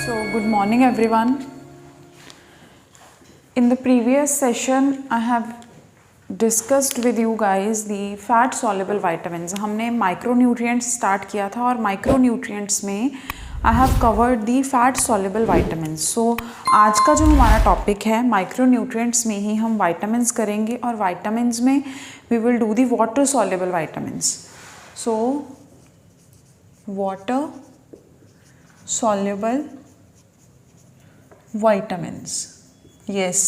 So, good morning everyone. In the previous session, I have discussed with you guys the fat soluble vitamins. हमने micronutrients start किया था और micronutrients में I have covered the fat soluble vitamins. So, आज का जो हमारा topic है micronutrients में ही हम vitamins करेंगे और vitamins में we will do the water soluble vitamins. So, water soluble vitamins. Yes.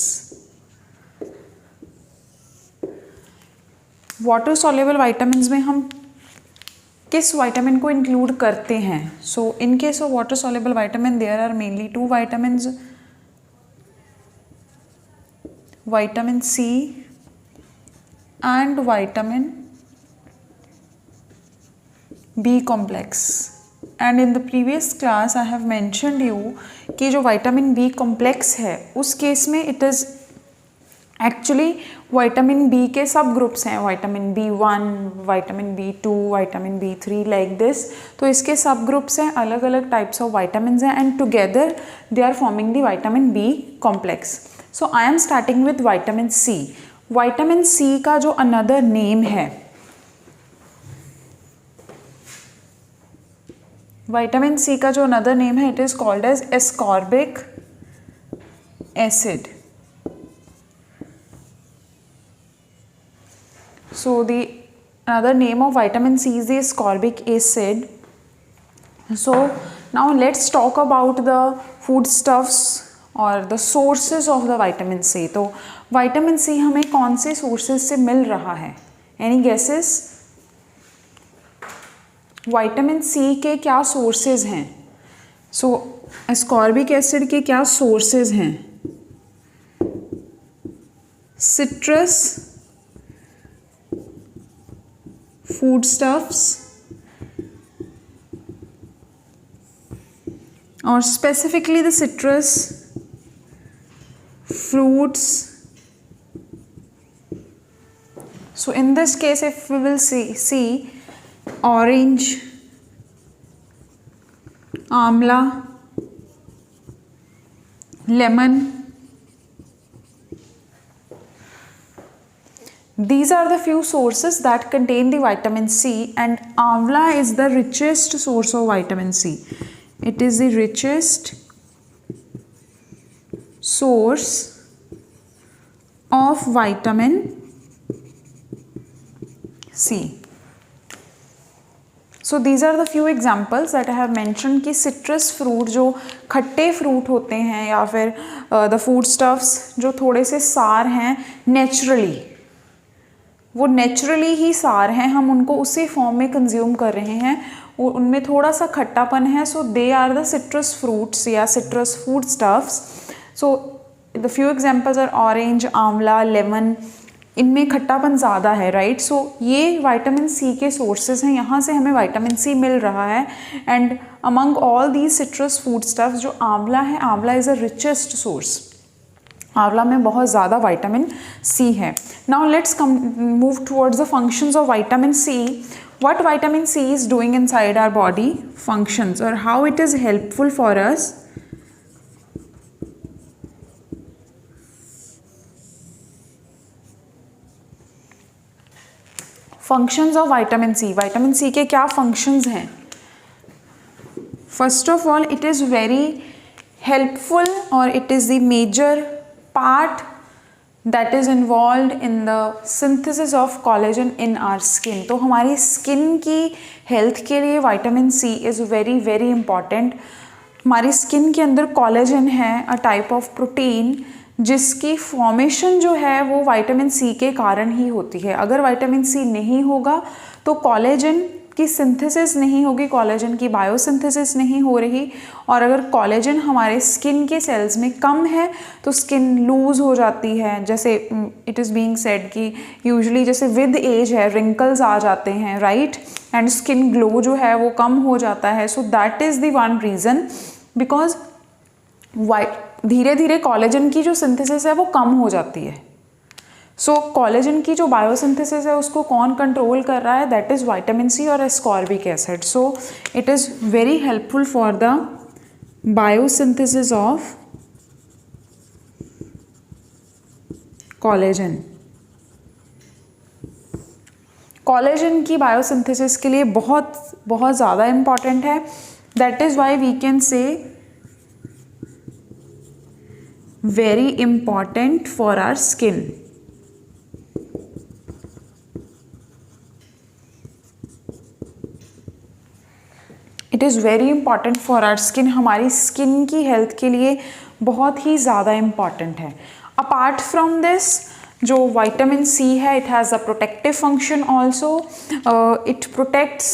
Water soluble vitamins में हम किस विटामिन को इंक्लूड करते हैं? So in case of water soluble vitamin there are mainly two vitamins, vitamin C and vitamin B complex. And in the previous class I have mentioned you कि जो vitamin B complex है उस case में it is actually vitamin B के सब groups हैं, vitamin B1, vitamin B2, vitamin B3 like this. तो इसके सब ग्रुप्स हैं, अलग अलग टाइप्स ऑफ विटामिन्स हैं and together they are forming the vitamin B complex. So I am starting with vitamin C. Vitamin C का जो अनदर नेम है, विटामिन सी का जो अनदर नेम है it is called as ascorbic acid. So the another name of vitamin C is the ascorbic acid. So now let's talk about the foodstuffs or the sources of the vitamin C. तो vitamin C हमें कौन से sources से मिल रहा है? Any guesses? vitamin C के क्या sources हैं? So ascorbic acid के क्या sources हैं? Citrus, foodstuffs or specifically the citrus fruits. So in this case if we will see orange, amla, lemon, these are the few sources that contain the vitamin C, and amla is the richest source of vitamin C. It is the richest source of vitamin C. So these are the few examples that I have mentioned कि citrus fruit जो खट्टे fruit होते हैं या फिर the foodstuffs जो थोड़े से सार हैं naturally, वो नेचुरली ही सार हैं, हम उनको उसी फॉर्म में कंज्यूम कर रहे हैं और उनमें थोड़ा सा खट्टापन है. So they are the citrus fruits या citrus food stuffs. So the few examples are orange, amla, lemon. इनमें खट्टापन ज़्यादा है, राइट. सो ये विटामिन सी के सोर्सेज हैं, यहाँ से हमें विटामिन सी मिल रहा है. And among all these citrus food stuffs जो आंवला है, आंवला इज़ अ रिचेस्ट सोर्स. आंवला में बहुत ज़्यादा विटामिन सी है. Now let's move towards the functions of vitamin C. What vitamin C is doing inside our body, functions और how it is helpful for us. Functions of vitamin C. Vitamin C के क्या functions हैं? First of all it is very helpful और it is the major part that is involved in the synthesis of collagen in our skin. तो हमारी skin की health के लिए vitamin C is very very important. हमारी skin के अंदर collagen है, अ टाइप ऑफ प्रोटीन जिसकी फॉर्मेशन जो है वो विटामिन सी के कारण ही होती है. अगर विटामिन सी नहीं होगा तो कोलेजन की सिंथेसिस नहीं होगी, कोलेजन की बायोसिंथेसिस नहीं हो रही. और अगर कोलेजन हमारे स्किन के सेल्स में कम है तो स्किन लूज़ हो जाती है. जैसे इट इज़ बीइंग सेड कि यूजुअली जैसे विद एज है रिंकल्स आ जाते हैं, राइट. एंड स्किन ग्लो जो है वो कम हो जाता है. So that is the one reason, because धीरे धीरे कोलेजन की जो सिंथेसिस है वो कम हो जाती है. सो कोलेजन की जो बायोसिंथेसिस है उसको कौन कंट्रोल कर रहा है? दैट इज़ विटामिन सी और ascorbic acid. So it is very helpful for the biosynthesis of collagen. कोलेजन की बायोसिंथेसिस के लिए बहुत बहुत ज़्यादा इम्पॉर्टेंट है. That is why we can say very important for our skin. It is very important for our skin. हमारी skin की हेल्थ के लिए बहुत ही ज़्यादा इम्पॉर्टेंट है. अपार्ट फ्रॉम दिस, जो विटामिन सी है, it has a protective function also. It protects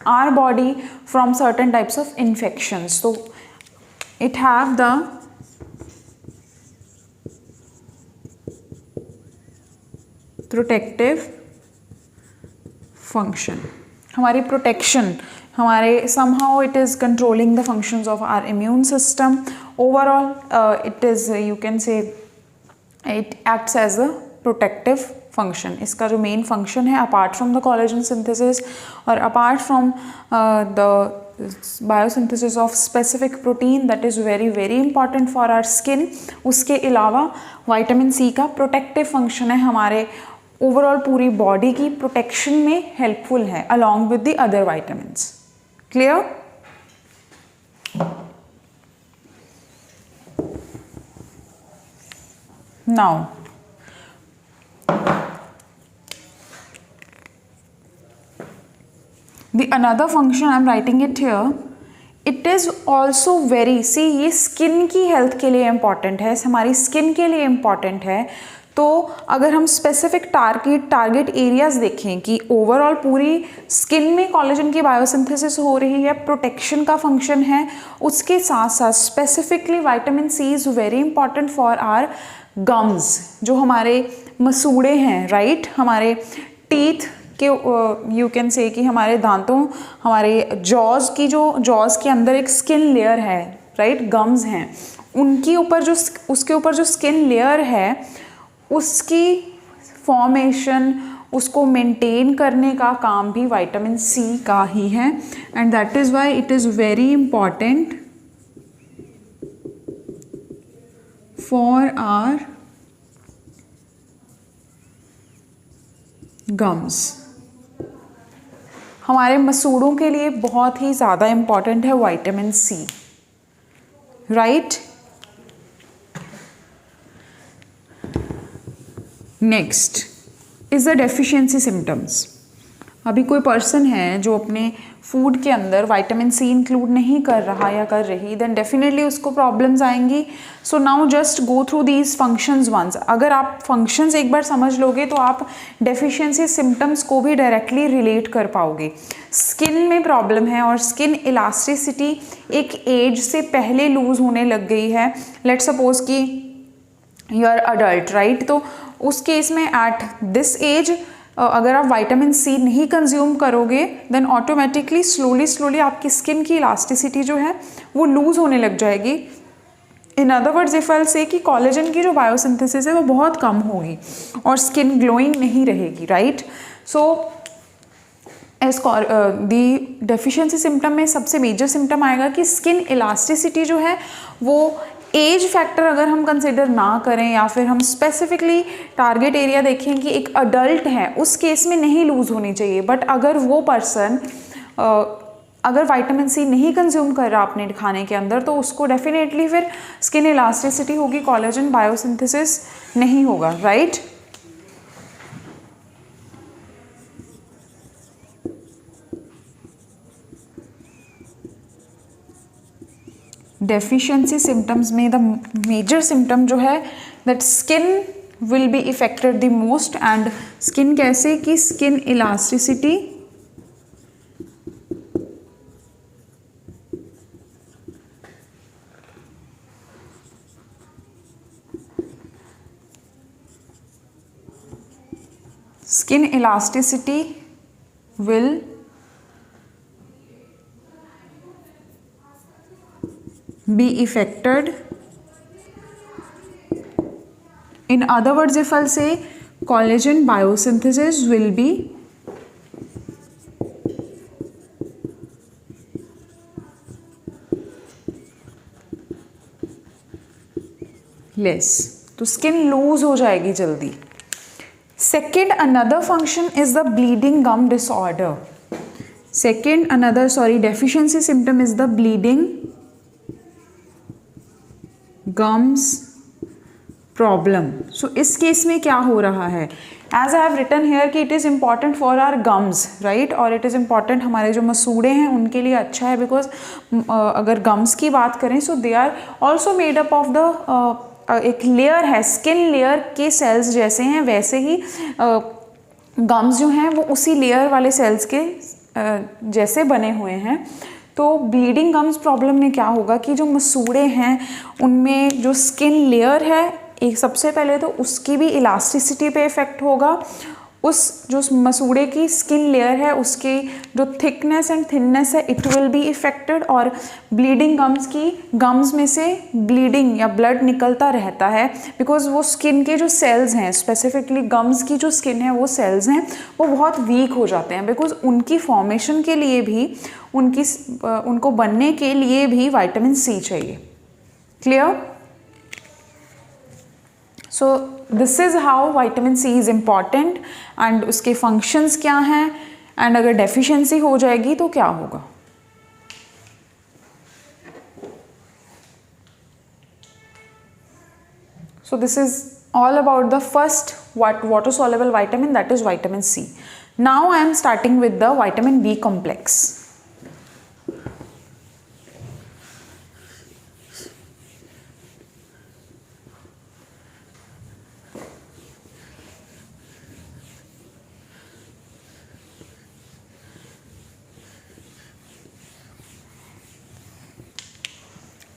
our body from certain types of infections. तो it have the protective function. हमारी प्रोटेक्शन, हमारे somehow it is controlling the functions of our immune system. Overall, it is, you can say, it acts as a protective function. इसका जो main function है, apart from the collagen synthesis और apart from the biosynthesis of specific protein that is very very important for our skin, उसके अलावा vitamin C का protective function है, हमारे overall पूरी बॉडी की प्रोटेक्शन में हेल्पफुल है along with the other vitamins. Clear? Now the another function, I am writing it here. It is also very, see ये स्किन की हेल्थ के लिए इम्पॉर्टेंट है, हमारी स्किन के लिए इम्पॉर्टेंट है. तो अगर हम स्पेसिफिक टारगेट एरियाज देखें कि ओवरऑल पूरी स्किन में कोलेजन की बायोसिंथेसिस हो रही है, प्रोटेक्शन का फंक्शन है, उसके साथ साथ specifically vitamin C is very important for our gums, जो हमारे मसूड़े हैं, राइट, हमारे टीथ के, यू कैन से कि हमारे दांतों, हमारे जॉज की, जो जॉज के अंदर एक स्किन लेयर है, राइट, गम्स हैं, उनके ऊपर जो, उसके ऊपर जो स्किन लेयर है, उसकी फॉर्मेशन, उसको मेंटेन करने का काम भी विटामिन सी का ही है. And that is why it is very important for our gums. हमारे मसूड़ों के लिए बहुत ही ज़्यादा इम्पॉर्टेंट है vitamin C, right. Next is the deficiency symptoms. अभी कोई पर्सन है जो अपने फूड के अंदर विटामिन सी इंक्लूड नहीं कर रहा या कर रही, देन डेफिनेटली उसको प्रॉब्लम्स आएंगी. So now just go through these functions once. अगर आप फंक्शंस एक बार समझ लोगे तो आप डेफिशिएंसी सिम्टम्स को भी डायरेक्टली रिलेट कर पाओगे. स्किन में प्रॉब्लम है और स्किन इलास्टिसिटी एक एज से पहले लूज होने लग गई है. लेट्स सपोज कि यू आर अडल्ट, राइट, तो उस केस में एट दिस एज अगर आप विटामिन सी नहीं कंज्यूम करोगे, देन ऑटोमेटिकली स्लोली आपकी स्किन की इलास्टिसिटी जो है वो लूज होने लग जाएगी. इन other words, if I say कि कोलेजन की जो बायोसिंथेसिस है वो बहुत कम होगी और स्किन ग्लोइंग नहीं रहेगी, right. So as the deficiency symptom में सबसे मेजर सिम्टम आएगा कि स्किन इलास्टिसिटी जो है वो एज फैक्टर अगर हम कंसिडर ना करें या फिर हम स्पेसिफिकली टारगेट एरिया देखें कि एक अडल्ट है, उस केस में नहीं लूज होनी चाहिए. बट अगर वो पर्सन अगर विटामिन सी नहीं कंज्यूम कर रहा अपने खाने के अंदर, तो उसको डेफिनेटली फिर स्किन इलास्टिसिटी होगी, कोलेजन बायोसिंथेसिस नहीं होगा, राइट. डेफिशिएंसी सिम्टम्स में द मेजर सिम्टम जो है that skin will be affected the most. And skin कैसे कि skin elasticity, skin elasticity will be affected. In other words, if I'll say collagen biosynthesis will be less, तो skin loose हो जाएगी जल्दी। Second another function is the bleeding gum disorder. Second another deficiency symptom is the bleeding gums problem. So इस case में क्या हो रहा है, as I have written here कि it is important for our gums, right, और it is important हमारे जो मसूड़े हैं उनके लिए अच्छा है, बिकॉज अगर गम्स की बात करें so they are also made up of the एक लेयर है, स्किन लेयर के सेल्स जैसे हैं, वैसे ही गम्स जो हैं वो उसी लेयर वाले सेल्स के जैसे बने हुए हैं। तो ब्लीडिंग गम्स प्रॉब्लम में क्या होगा कि जो मसूड़े हैं उनमें जो स्किन लेयर है, एक सबसे पहले तो उसकी भी इलास्टिसिटी पे इफ़ेक्ट होगा, उस जो मसूड़े की स्किन लेयर है उसकी जो थिकनेस एंड थिननेस है इट विल बी इफेक्टेड, और ब्लीडिंग गम्स में से ब्लीडिंग या ब्लड निकलता रहता है, बिकॉज वो स्किन के जो सेल्स हैं, स्पेसिफिकली गम्स की जो स्किन है वो सेल्स हैं वो बहुत वीक हो जाते हैं, बिकॉज उनकी फॉर्मेशन के लिए भी उनको बनने के लिए भी विटामिन सी चाहिए। Clear? So this is how vitamin C is important and उसके फंक्शंस क्या हैं, एंड अगर डेफिशिएंसी हो जाएगी तो क्या होगा। So this is all about the first water soluble vitamin, that is vitamin C. Now I am starting with the vitamin B complex.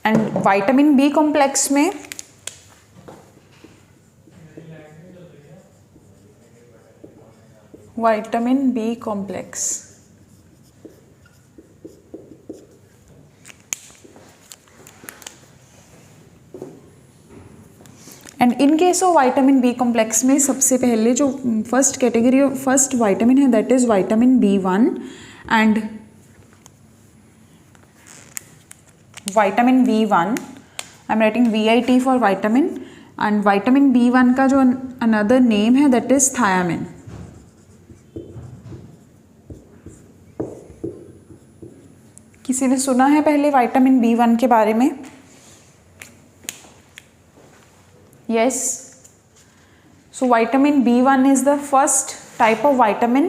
And vitamin B complex में vitamin B complex and in case of vitamin B complex में सबसे पहले जो first category first vitamin है that is vitamin B1 and vitamin B1 I am writing VIT for vitamin, and vitamin B1 का जो another name है that is thiamine. किसी ने सुना है पहले विटामिन B1 के बारे में? Yes. So vitamin B1 is the first type of vitamin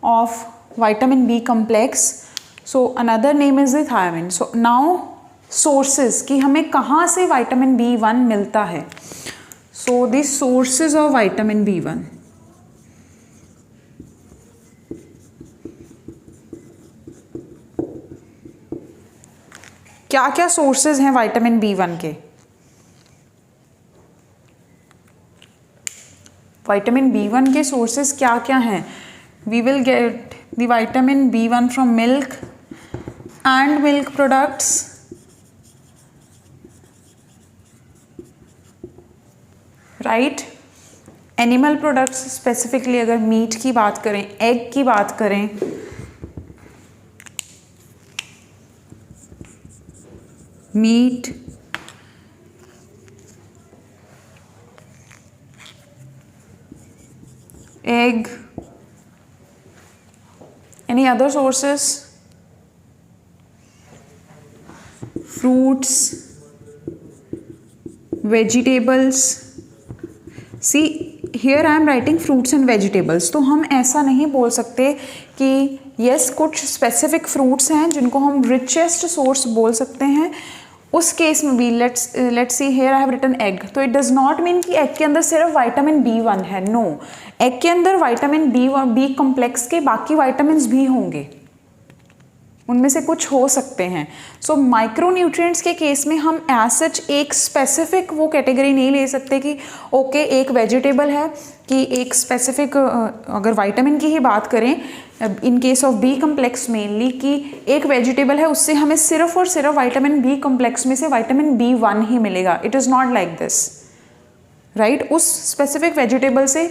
of vitamin B complex. So another name is the thiamine. So now sources कि हमें कहाँ से vitamin B1 मिलता है. So the sources of vitamin B1. क्या क्या sources हैं vitamin B1 के? विटामिन B1 के सोर्सेज क्या क्या हैं? We will get the vitamin B1 from milk and milk products, right, animal products specifically अगर मीट की बात करें, एग की बात करें, meat, egg, any other sources, fruits, vegetables. See here I am writing fruits and vegetables. तो हम ऐसा नहीं बोल सकते कि yes कुछ specific fruits हैं जिनको हम richest source बोल सकते हैं, उस केस में भी let's see here I have written egg, तो इट डज नॉट मीन कि एग के अंदर सिर्फ विटामिन B1 है, नो, एग के अंदर विटामिन B कॉम्प्लेक्स के बाकी विटामिन्स भी होंगे, उनमें से कुछ हो सकते हैं। सो माइक्रोन्यूट्रिएंट्स के केस में हम एज सच एक स्पेसिफिक वो कैटेगरी नहीं ले सकते कि ओके एक वेजिटेबल है, कि एक स्पेसिफिक अगर विटामिन की ही बात करें in case of B complex mainly, कि एक वेजिटेबल है उससे हमें सिर्फ और सिर्फ विटामिन बी कम्प्लेक्स में से विटामिन B1 ही मिलेगा। It is not like this, right. उस स्पेसिफिक वेजिटेबल से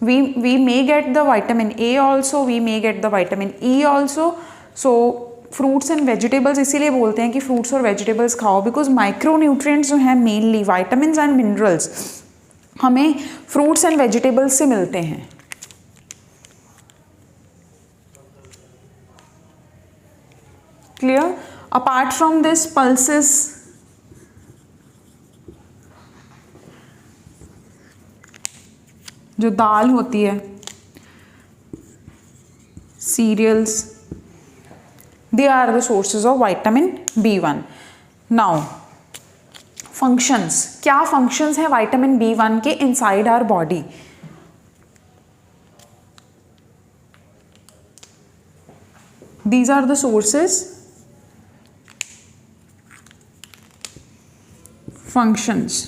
we may get the vitamin A also, we may get the vitamin E also. So fruits and vegetables इसीलिए बोलते हैं कि फ्रूट्स और वेजिटेबल्स खाओ, बिकॉज माइक्रो न्यूट्रिएंट्स जो हैं मेनली वाइटामिन एंड मिनरल्स हमें फ्रूट्स एंड वेजिटेबल्स से मिलते हैं। Clear? Apart from this pulses, जो दाल होती है, serials, they are the sources of vitamin B1. Now functions, क्या functions है vitamin B1 के inside our body? These are the sources, functions.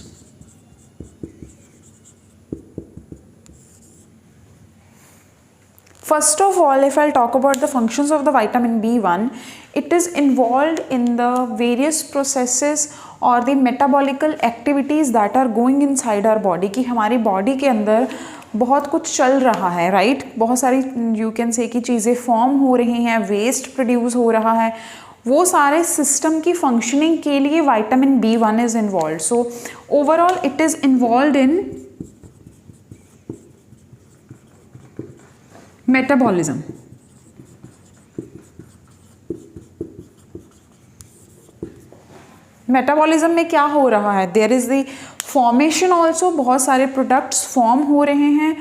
First of all, if I'll talk about the functions of the vitamin B1, it is involved in the various processes or the metabolical activities that are going inside our body, कि हमारी body के अंदर बहुत कुछ चल रहा है, right? बहुत सारी यू कैन से कि चीज़ें फॉर्म हो रही हैं, वेस्ट प्रोड्यूस हो रहा है, वो सारे सिस्टम की फंक्शनिंग के लिए vitamin B1 is involve. So overall it is involve in metabolism. Metabolism में क्या हो रहा है? There is the formation also, बहुत सारे प्रोडक्ट्स फॉर्म हो रहे हैं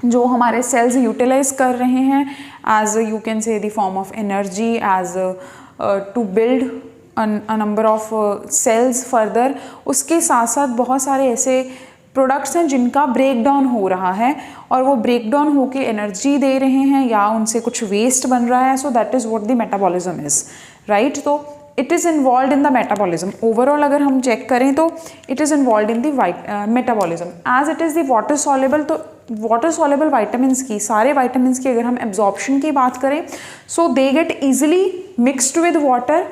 जो हमारे सेल्स यूटिलाइज कर रहे हैं as you can say the form of energy, as to build a number of cells further. उसके साथ साथ बहुत सारे ऐसे प्रोडक्ट्स हैं जिनका ब्रेक डाउन हो रहा है और वो ब्रेक डाउन होके एनर्जी दे रहे हैं या उनसे कुछ वेस्ट बन रहा है. So that is what the metabolism is, right? तो it is involve in the metabolism. Overall अगर हम चेक करें तो it is involve in the metabolism as it is the water soluble. तो वाटर सॉल्युबल वाइटामिन्स की, सारे vitamins की अगर हम एब्जॉर्प्शन की बात करें, so they get easily mixed with water.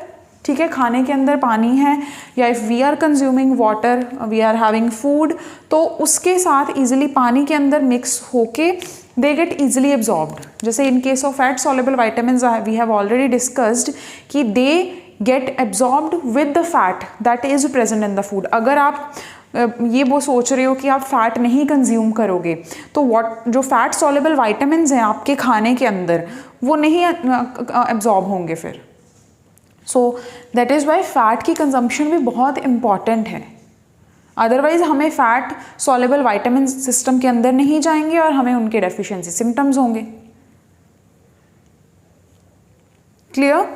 ठीक है, खाने के अंदर पानी है या if we are consuming water, we are having food, तो उसके साथ ईजिली पानी के अंदर मिक्स होके दे गेट ईजिली एब्जॉर्ब्ड. जैसे in case of fat soluble vitamins we have already discussed कि they get absorbed with the fat that is present in the food. अगर आप ये वो सोच रहे हो कि आप फैट नहीं कंज्यूम करोगे तो जो फैट सॉल्युबल वाइटामिन्स हैं आपके खाने के अंदर वो नहीं एब्जॉर्ब होंगे फिर. सो दैट इज़ वाई फैट की कंजम्पशन भी बहुत इम्पॉर्टेंट है. अदरवाइज हमें फैट सॉल्युबल वाइटामिन सिस्टम के अंदर नहीं जाएंगे और हमें उनके डेफिशिएंसी सिम्टम्स होंगे. Clear?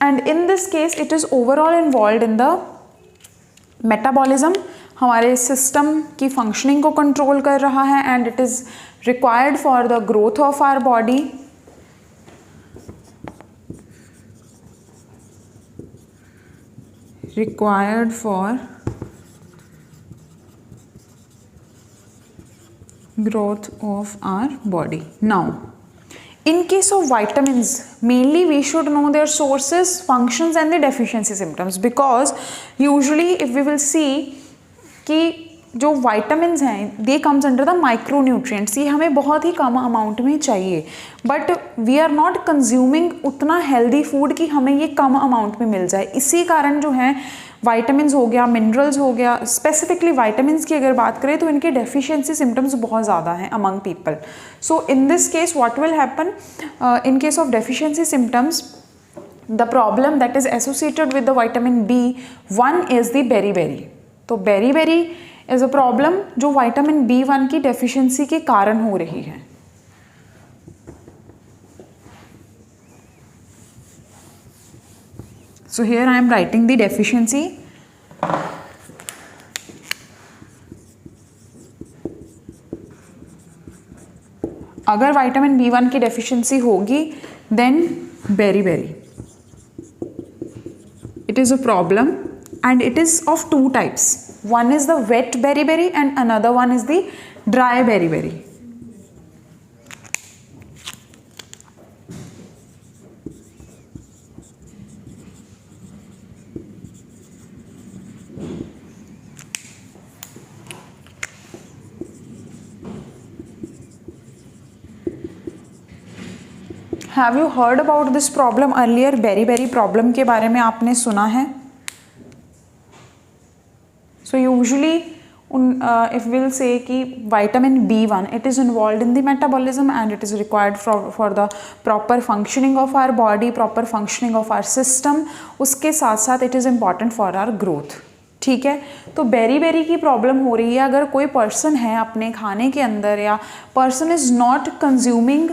And in this case it is overall involve in the metabolism. हमारे सिस्टम की फंक्शनिंग को कंट्रोल कर रहा है and it is required for the growth of our body. Required for growth of our body. Now, in case of vitamins, mainly we should know their sources, functions and the deficiency symptoms, because usually if we will see कि जो vitamins हैं they comes under the micronutrients. ये हमें बहुत ही कम amount में चाहिए, but we are not consuming उतना healthy food कि हमें ये कम अमाउंट में मिल जाए. इसी कारण जो है vitamins हो गया, मिनरल्स हो गया, स्पेसिफिकली vitamins की अगर बात करें तो इनके डेफिशिएंसी सिम्टम्स बहुत ज़्यादा हैं among people. So in this case what will happen in case of deficiency symptoms, the problem that is associated with the vitamin B1 is the beriberi. तो beriberi is a problem जो vitamin B1 की deficiency के कारण हो रही है. So here I am writing the deficiency. अगर vitamin B1 की डेफिशिएंसी होगी then beriberi. It is a problem and it is of two types. One is the wet beriberi and another one is the dry beriberi. Have you heard about this problem earlier? Beri problem के बारे में आपने सुना है? So usually if we'll say कि vitamin B1 it is involved in the metabolism and it is required for the proper functioning of our body, proper functioning of our system. उसके साथ साथ it is important for our growth. ठीक है, तो berry की problem हो रही है अगर कोई पर्सन है अपने खाने के अंदर या पर्सन इज नॉट कंज्यूमिंग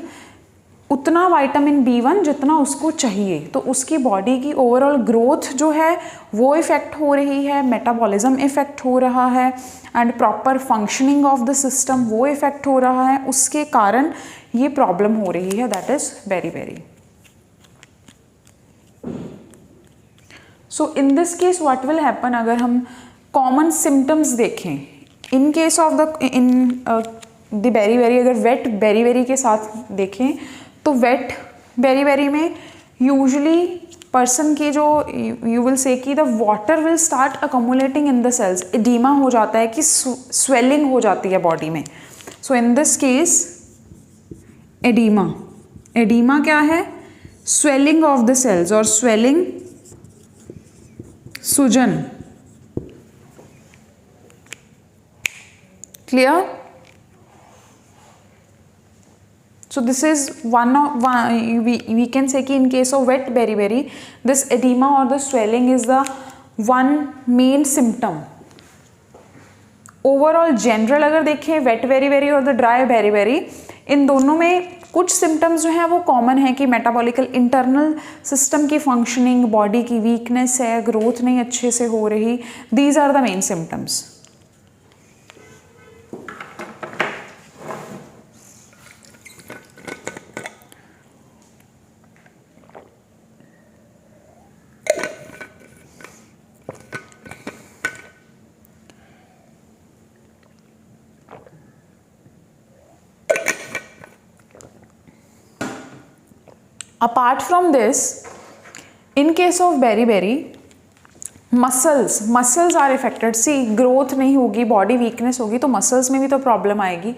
उतना विटामिन B1 जितना उसको चाहिए, तो उसकी बॉडी की ओवरऑल ग्रोथ जो है वो इफ़ेक्ट हो रही है, मेटाबॉलिज्म इफ़ेक्ट हो रहा है and proper functioning of the system वो इफ़ेक्ट हो रहा है, उसके कारण ये प्रॉब्लम हो रही है, that is beri. So in this case what will happen, अगर हम कॉमन सिम्टम्स देखें in case of the beri, अगर वेट बेरी के साथ देखें तो वेट बेरी में यूजुअली पर्सन की जो यू विल से कि the water will start accumulating in the cells, oedema हो जाता है कि स्वेलिंग हो जाती है बॉडी में. सो इन दिस केस एडीमा क्या है? स्वेलिंग ऑफ द सेल्स और स्वेलिंग सूजन. Clear? So this is one we can say कि in case of wet beriberi this edema or the swelling is the one main symptom. Overall general अगर देखें wet beriberi और the dry beriberi इन दोनों में कुछ symptoms जो हैं वो कॉमन है कि मेटाबॉलिकल इंटरनल सिस्टम की फंक्शनिंग, बॉडी की वीकनेस है, ग्रोथ नहीं अच्छे से हो रही, these are the main symptoms. Apart from this, in case of beriberi, muscles are affected. See, growth नहीं होगी, body weakness होगी तो muscles में भी तो problem आएगी.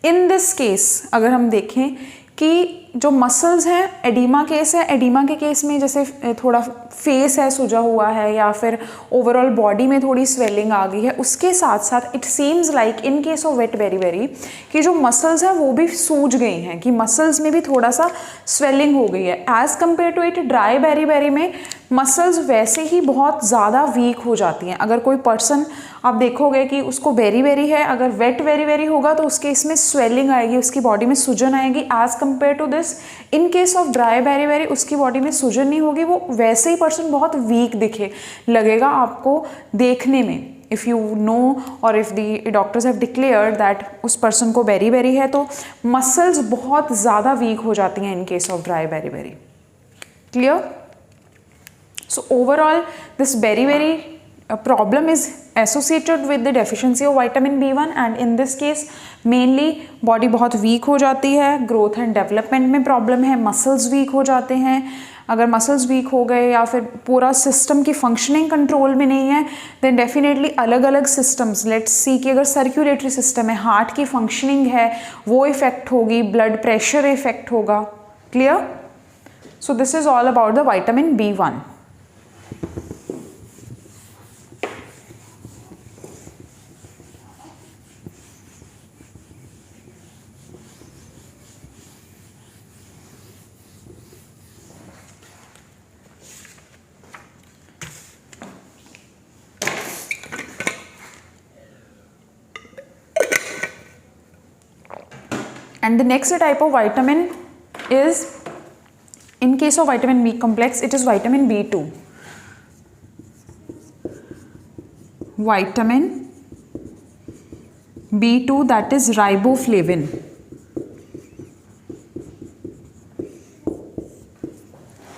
In this case अगर हम देखें कि जो मसल्स हैं, एडिमा केस है, एडिमा के केस में जैसे थोड़ा फेस है सूजा हुआ है या फिर ओवरऑल बॉडी में थोड़ी स्वेलिंग आ गई है, उसके साथ साथ it seems like in case of wet beri कि जो मसल्स हैं वो भी सूज गई हैं, कि मसल्स में भी थोड़ा सा स्वेलिंग हो गई है. As compare to it dry beri में मसल्स वैसे ही बहुत ज़्यादा वीक हो जाती हैं. अगर कोई पर्सन आप देखोगे कि उसको बेरी है, अगर वेट बेरी होगा तो उसके इसमें स्वेलिंग आएगी, उसकी बॉडी में सूजन आएगी. As compare to this in case of dry beri उसकी बॉडी में सूजन नहीं होगी, वो वैसे ही पर्सन बहुत वीक दिखे लगेगा आपको देखने में. इफ़ यू नो और if the doctors have declared that उस पर्सन को बेरी है तो मसल्स बहुत ज़्यादा वीक हो जाती हैं in case of dry beri. Clear? So overall this beriberi problem is associated with the deficiency of vitamin B1 and in this case mainly body बहुत weak हो जाती है, growth and development में problem है, muscles weak हो जाते हैं. अगर मसल्स वीक हो गए या फिर पूरा सिस्टम की फंक्शनिंग कंट्रोल में नहीं है देन डेफिनेटली अलग अलग सिस्टम्स, लेट्स सी कि अगर सर्कुलेटरी सिस्टम है, हार्ट की फंक्शनिंग है वो इफेक्ट होगी, ब्लड प्रेशर इफेक्ट होगा. Clear? So this is all about the vitamin B1. And the next type of vitamin is, in case of vitamin B complex, it is vitamin B2. Vitamin B2, that is riboflavin.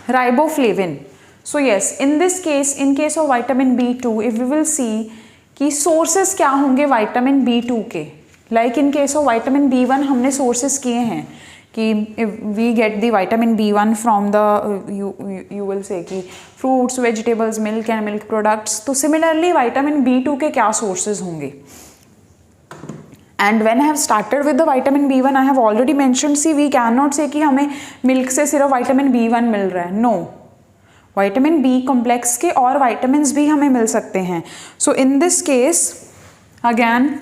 Riboflavin. So yes, in this case, in case of vitamin B2, if we will see कि sources क्या होंगे vitamin B2 के, like in case of vitamin B1 हमने sources किए हैं कि we get the vitamin B1 from the you will say कि fruits, vegetables, milk and milk products. तो सिमिलरली विटामिन B2 के क्या सोर्सेज होंगे? And when I have started with the vitamin B1 I have already mentioned, see we can not say कि हमें milk से सिर्फ vitamin B1 मिल रहा है, नो, विटामिन बी कॉम्प्लेक्स के और विटामिन्स भी हमें मिल सकते हैं. So in this case again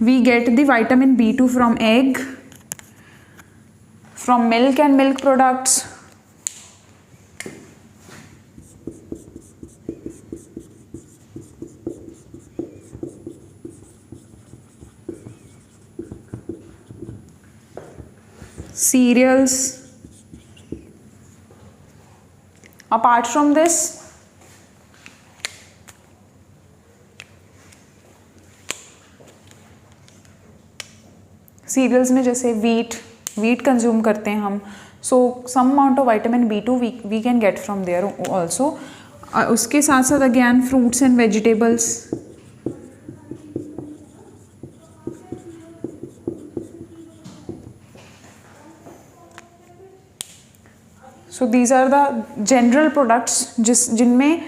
we get the vitamin B2 from egg, from milk and milk products, cereals. Apart from this, cereals में जैसे wheat कंज्यूम करते हैं हम, so some amount of vitamin B2 we can get from there also. उसके साथ साथ again fruits and vegetables. So these are the general products जिनमें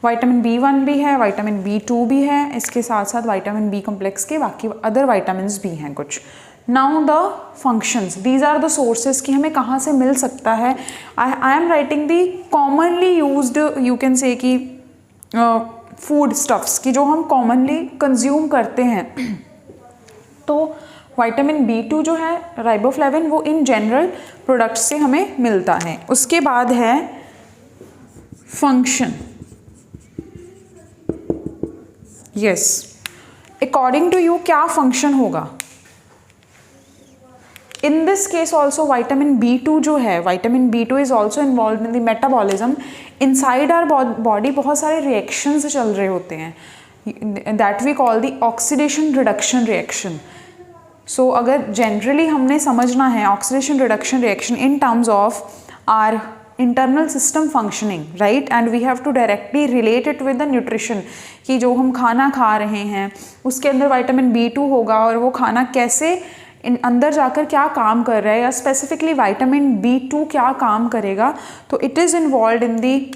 vitamin B1 भी है, विटामिन B2 भी है, इसके साथ साथ विटामिन बी कॉम्प्लेक्स के बाकी अदर विटामिन्स भी हैं कुछ. Now the functions, these are the sources कि हमें कहाँ से मिल सकता है. I am writing the commonly used, you can say कि फूड स्टफ्स की जो हम कॉमनली कंज्यूम करते हैं. तो विटामिन B2 जो है राइबोफ्लेविन वो इन जनरल प्रोडक्ट्स से हमें मिलता है. उसके बाद है function. Yes, according to you क्या फंक्शन होगा. In this case also vitamin B2 जो है, vitamin B2 is also involve in the metabolism. Inside our body बहुत सारे रिएक्शंस चल रहे होते हैं, that we call the oxidation reduction reaction. So अगर जनरली हमने समझना है oxidation reduction reaction in terms of our internal system functioning, right, and we have to directly relate it with the nutrition कि जो हम खाना खा रहे हैं उसके अंदर विटामिन B2 होगा और वो खाना कैसे अंदर जाकर क्या काम कर रहा है, या स्पेसिफिकली विटामिन B2 क्या काम करेगा. तो it is involve in the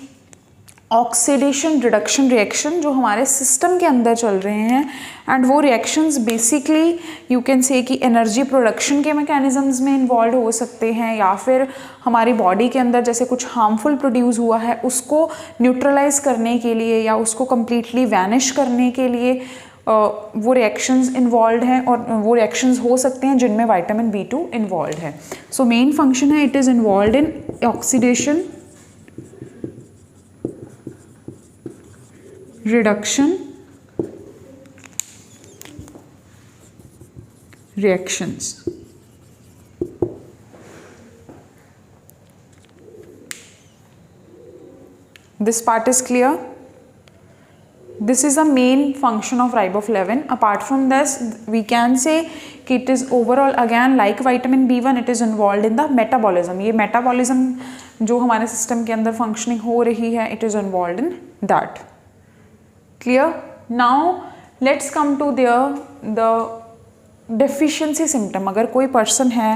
oxidation reduction reaction जो हमारे सिस्टम के अंदर चल रहे हैं. एंड वो reactions basically you can say कि एनर्जी प्रोडक्शन के मैकेनिज्म्स में इन्वॉल्व हो सकते हैं, या फिर हमारी बॉडी के अंदर जैसे कुछ हार्मफुल प्रोड्यूस हुआ है उसको न्यूट्रलाइज करने के लिए या उसको कम्प्लीटली वैनिश करने के लिए वो रिएक्शंस इन्वॉल्व हैं, और वो रिएक्शंस हो सकते हैं जिनमें विटामिन B2 इन्वॉल्व है. सो मेन फंक्शन है, it is involve in oxidation reduction reactions. This part is clear. This is the main function of riboflavin. Apart from this, we can say कि it is overall again like vitamin B1, it is involved in the metabolism. ये metabolism जो हमारे system के अंदर functioning हो रही है, it is involved in that. Clear? Now let's come to the deficiency symptom. अगर कोई पर्सन है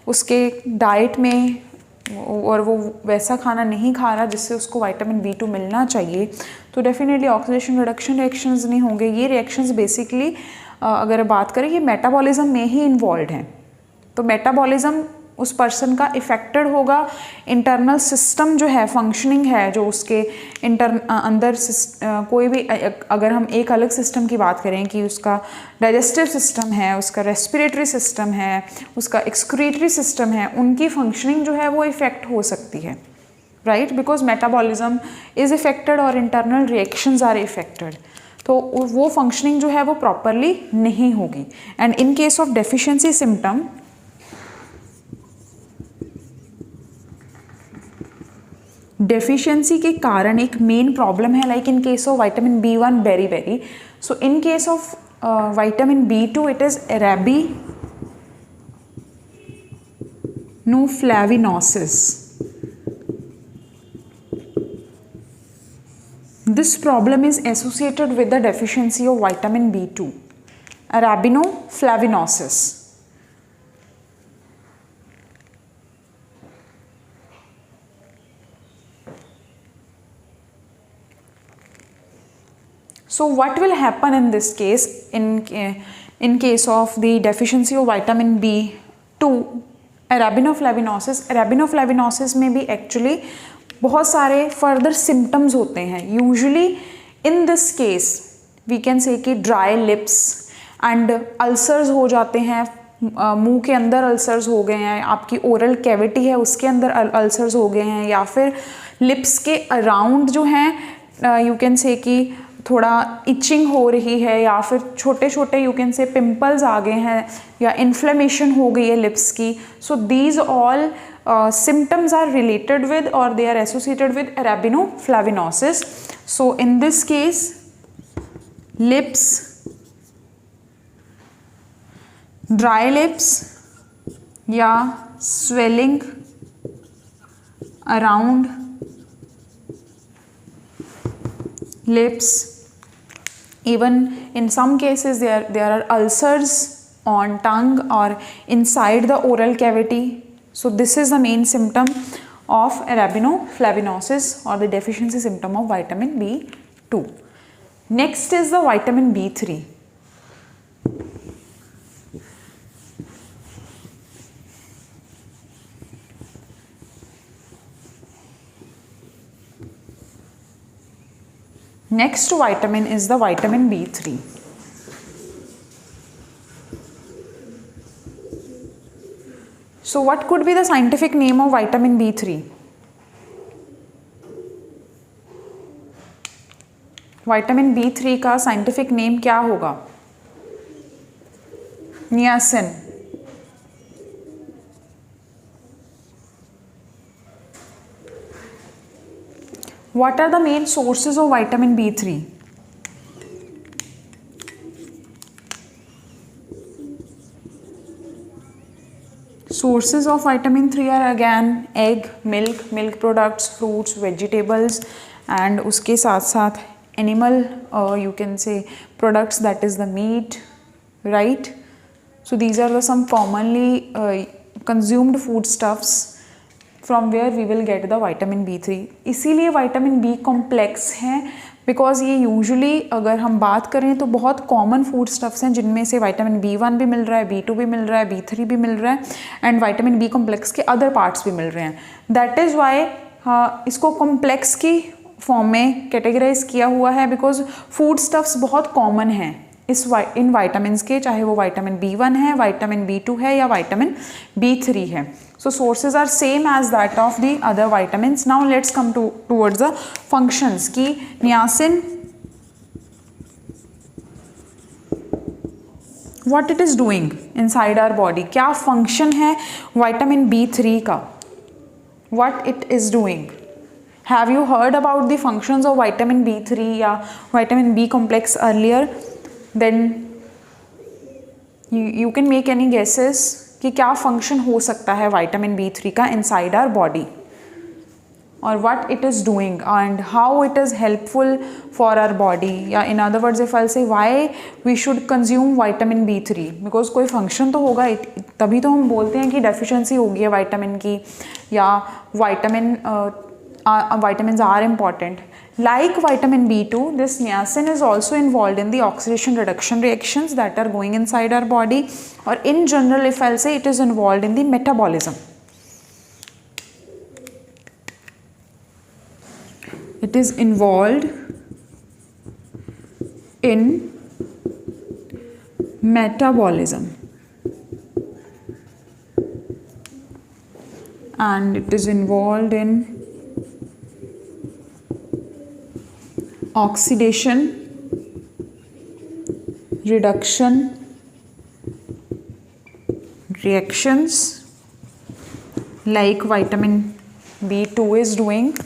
उसके डाइट में और वो वैसा खाना नहीं खा रहा जिससे उसको विटामिन B2 मिलना चाहिए, तो डेफिनेटली ऑक्सीडेशन रिडक्शन रिएक्शंस नहीं होंगे. ये रिएक्शंस बेसिकली अगर बात करें ये मेटाबॉलिज्म में ही इन्वॉल्व हैं. तो मेटाबॉलिज्म उस पर्सन का इफेक्टेड होगा. इंटरनल सिस्टम जो है फंक्शनिंग है जो उसके अंदर कोई भी, अगर हम एक अलग सिस्टम की बात करें कि उसका डाइजेस्टिव सिस्टम है, उसका रेस्पिरेटरी सिस्टम है, उसका एक्सक्रीटरी सिस्टम है, उनकी फंक्शनिंग जो है वो इफेक्ट हो सकती है, right, because metabolism is affected और इंटरनल रिएक्शंस आर इफेक्टेड. तो वो फंक्शनिंग जो है वो प्रॉपरली नहीं होगी. And in case of deficiency symptom, deficiency के कारण एक मेन प्रॉब्लम है, like in case of vitamin B1 beri. So in case of vitamin B2 it is arabinoflavinosis. This problem is associated with the deficiency of vitamin B2, arabinoflavinosis. So what will happen in this case? in case of the deficiency of vitamin B2, arabinoflavinosis में भी actually बहुत सारे further symptoms होते हैं. Usually in this case we can say कि dry lips and ulcers हो जाते हैं, मुंह के अंदर अल्सर्स हो गए हैं, आपकी ओरल कैविटी है उसके अंदर अल्सर्स हो गए हैं, या फिर लिप्स के अराउंड जो हैं यू कैन से कि थोड़ा इचिंग हो रही है, या फिर छोटे छोटे यू कैन से पिंपल्स आ गए हैं, या इन्फ्लेमेशन हो गई है लिप्स की. So these all symptoms are related with or they are associated with arabinoflavinosis. So in this case, lips, dry lips या swelling around lips, even in some cases there are ulcers on tongue or inside the oral cavity. So this is the main symptom of arabinoflavinosis or the deficiency symptom of vitamin B2. Next is the vitamin B3. Next vitamin is the vitamin B3. So what could be the scientific name of vitamin B3? Vitamin B3 का scientific name क्या होगा? Niacin. What are the main sources of vitamin B3? Sources of vitamin 3 are again egg, milk products, fruits, vegetables, and उसके साथ साथ animal you can say products, that is the meat, right? So these are the some commonly consumed foodstuffs from where we will get the vitamin B3. इसीलिए vitamin B complex है, because ये usually अगर हम बात करें तो बहुत common food stuffs हैं जिनमें से विटामिन B1 भी मिल रहा है, B2 भी मिल रहा है, B3 भी मिल रहा है, एंड विटामिन B कॉम्प्लेक्स के अदर पार्ट्स भी मिल रहे हैं. दैट इज़ वाई इसको कॉम्प्लेक्स की फॉर्म में कैटेगराइज किया हुआ है, बिकॉज फूड स्टफ्स बहुत कॉमन हैं इन वाइटामिन के, चाहे वो विटामिन B1 है, विटामिन B2 है या विटामिन B3 है. So sources are same as that of the other vitamins. Now let's come towards the functions. कि niacin, what it is doing inside our body, क्या function है vitamin B3 का, what it is doing. Have you heard about the functions of vitamin B3 या vitamin B complex earlier? Then you can make any guesses कि क्या function हो सकता है vitamin B3 का इनसाइड आवर बॉडी, और what it is doing and how it is helpful for our body, या in other words if I say why we should consume vitamin B3, because कोई function तो होगा, तभी तो हम बोलते हैं कि डेफिशिएंसी होगी है विटामिन की, या vitamins are important. Like vitamin B2, this niacin is also involved in the oxidation reduction reactions that are going inside our body, or in general if I'll say it is involved in the metabolism. It is involved in metabolism, and it is involved in oxidation reduction reactions like vitamin B2 is doing.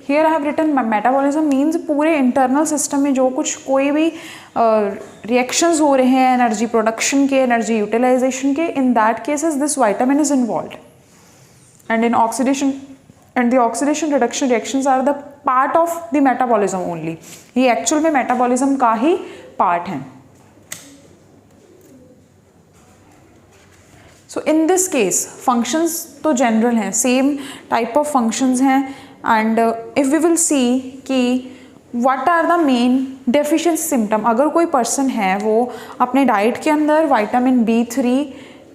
Here I have written metabolism means पूरे internal system में जो कुछ कोई भी reactions हो रहे हैं energy production के, एनर्जी यूटिलाइजेशन के, in that cases this vitamin is involved, and in oxidation and the oxidation reduction reactions are the part of the metabolism only. ये एक्चुअल में मेटाबॉलिज्म का ही पार्ट है. So in this case functions तो general हैं, same type of functions हैं, and if we will see कि what are the main deficiency symptom. अगर कोई पर्सन है वो अपने डाइट के अंदर विटामिन B3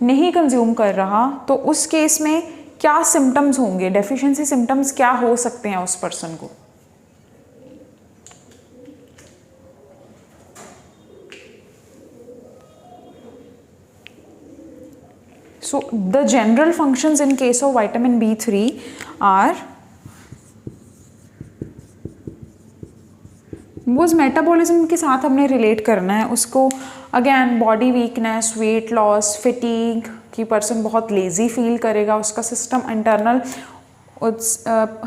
नहीं कंज्यूम कर रहा, तो उस केस में क्या सिम्टम्स होंगे, डेफिशिएंसी सिम्टम्स क्या हो सकते हैं उस पर्सन को। So the general functions in case of vitamin B3 are, वो उस मेटाबॉलिज्म के साथ हमने रिलेट करना है उसको। Again body weakness, weight loss, फिटीग की पर्सन बहुत लेजी फील करेगा, उसका सिस्टम इंटरनल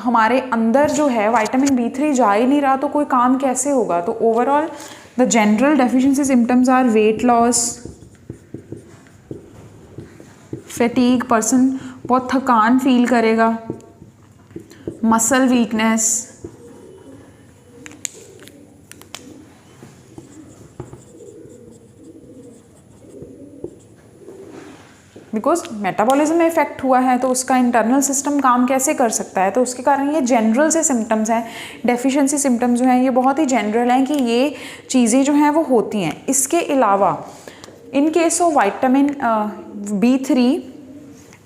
हमारे अंदर जो है विटामिन B3 जा ही नहीं रहा, तो कोई काम कैसे होगा। तो overall the general deficiency symptoms are weight loss, fatigue, person बहुत थकान फील करेगा, मसल वीकनेस, बिकॉज मेटाबॉलिज्म में इफेक्ट हुआ है तो उसका इंटरनल सिस्टम काम कैसे कर सकता है। तो उसके कारण ये जनरल से सिम्टम्स हैं। डेफिशिएंसी सिम्टम्स जो हैं ये बहुत ही जनरल हैं कि ये चीज़ें जो हैं वो होती हैं। इसके अलावा in case of vitamin B3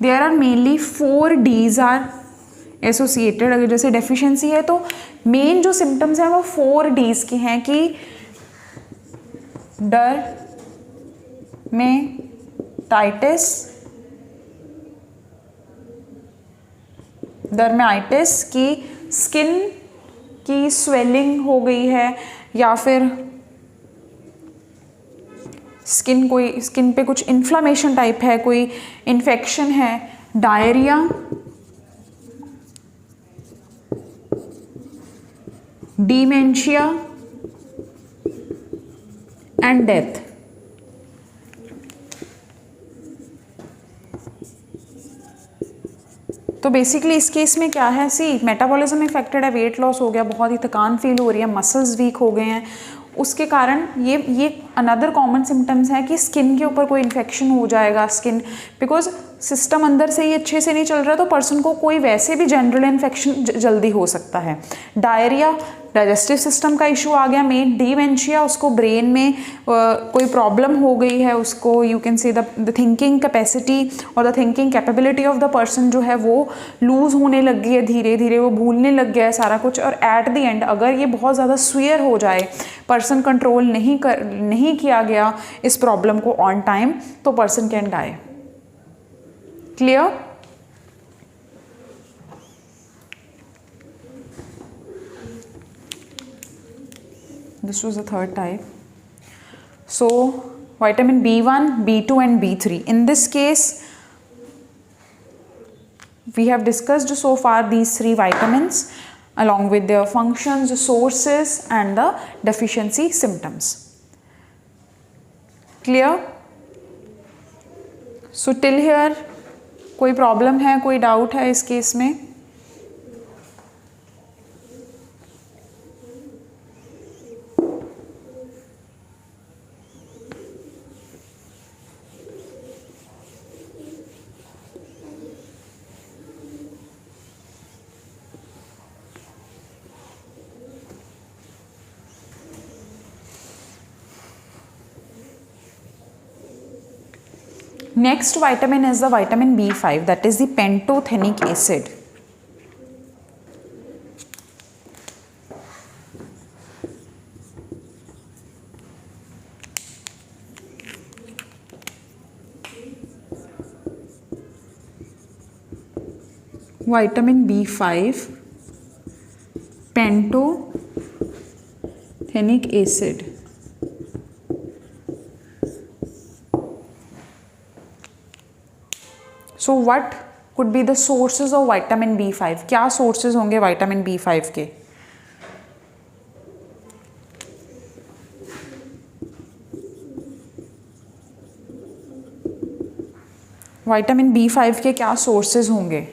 there are mainly 4 Ds are associated. अगर जैसे डेफिशिएंसी है तो मेन जो सिम्टम्स हैं वो 4 Ds के हैं कि डर में टाइटिस, डर्मेटाइटिस की स्किन की स्वेलिंग हो गई है, या फिर स्किन पे कुछ इन्फ्लामेशन टाइप है, कोई इन्फेक्शन है, डायरिया, डिमेंशिया एंड डेथ। तो बेसिकली इस केस में क्या है, मेटाबॉलिज्म इफेक्टेड है, वेट लॉस हो गया, बहुत ही थकान फील हो रही है, मसल्स वीक हो गए हैं, उसके कारण ये अनदर कॉमन सिम्टम्स है कि स्किन के ऊपर कोई इन्फेक्शन हो जाएगा। स्किन बिकॉज सिस्टम अंदर से ही अच्छे से नहीं चल रहा, तो पर्सन को कोई वैसे भी जनरल इन्फेक्शन जल्दी हो सकता है। डायरिया, डाइजेस्टिव सिस्टम का इशू आ गया मेन। डिमेंशिया, उसको ब्रेन में कोई प्रॉब्लम हो गई है, उसको you can say the thinking capacity और the thinking capability of the person जो है वो लूज होने लग गई है, धीरे धीरे वो भूलने लग गया है सारा कुछ। और एट द एंड अगर ये बहुत ज़्यादा स्वीयर हो जाए, पर्सन कंट्रोल नहीं किया गया इस प्रॉब्लम को ऑन टाइम, तो person can die. Clear? This was the third type. So vitamin B1, B2 and B3. In this case, we have discussed so far these 3 vitamins along with their functions, sources and the deficiency symptoms. Clear? So till here कोई problem है, कोई doubt है इस case में? Next vitamin is the vitamin B5, that is the pantothenic acid. Vitamin B5, pantothenic acid. So what could be the sources of vitamin B5? क्या sources होंगे vitamin B5 के? Vitamin B5 के क्या sources होंगे?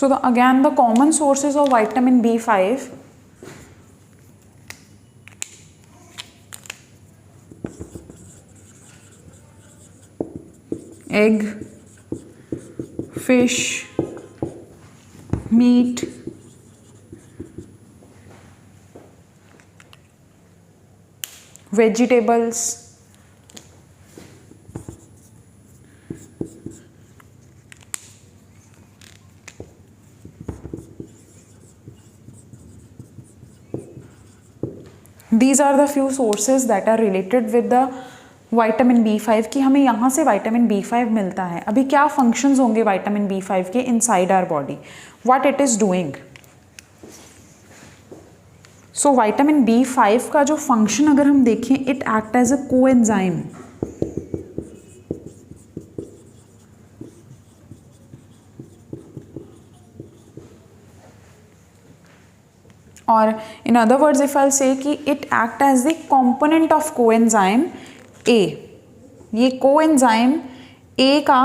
So again the common sources of vitamin B5, egg, fish, meat, vegetables, these are the few sources that are related with the vitamin B5 कि हमें यहाँ से विटामिन B5 मिलता है. अभी क्या फंक्शंस होंगे विटामिन B5 के inside our body, what it is doing. So vitamin B5 का जो फंक्शन अगर हम देखें, it act as a coenzyme. और in other words if I say कि it act as the component of coenzyme A. ये coenzyme A का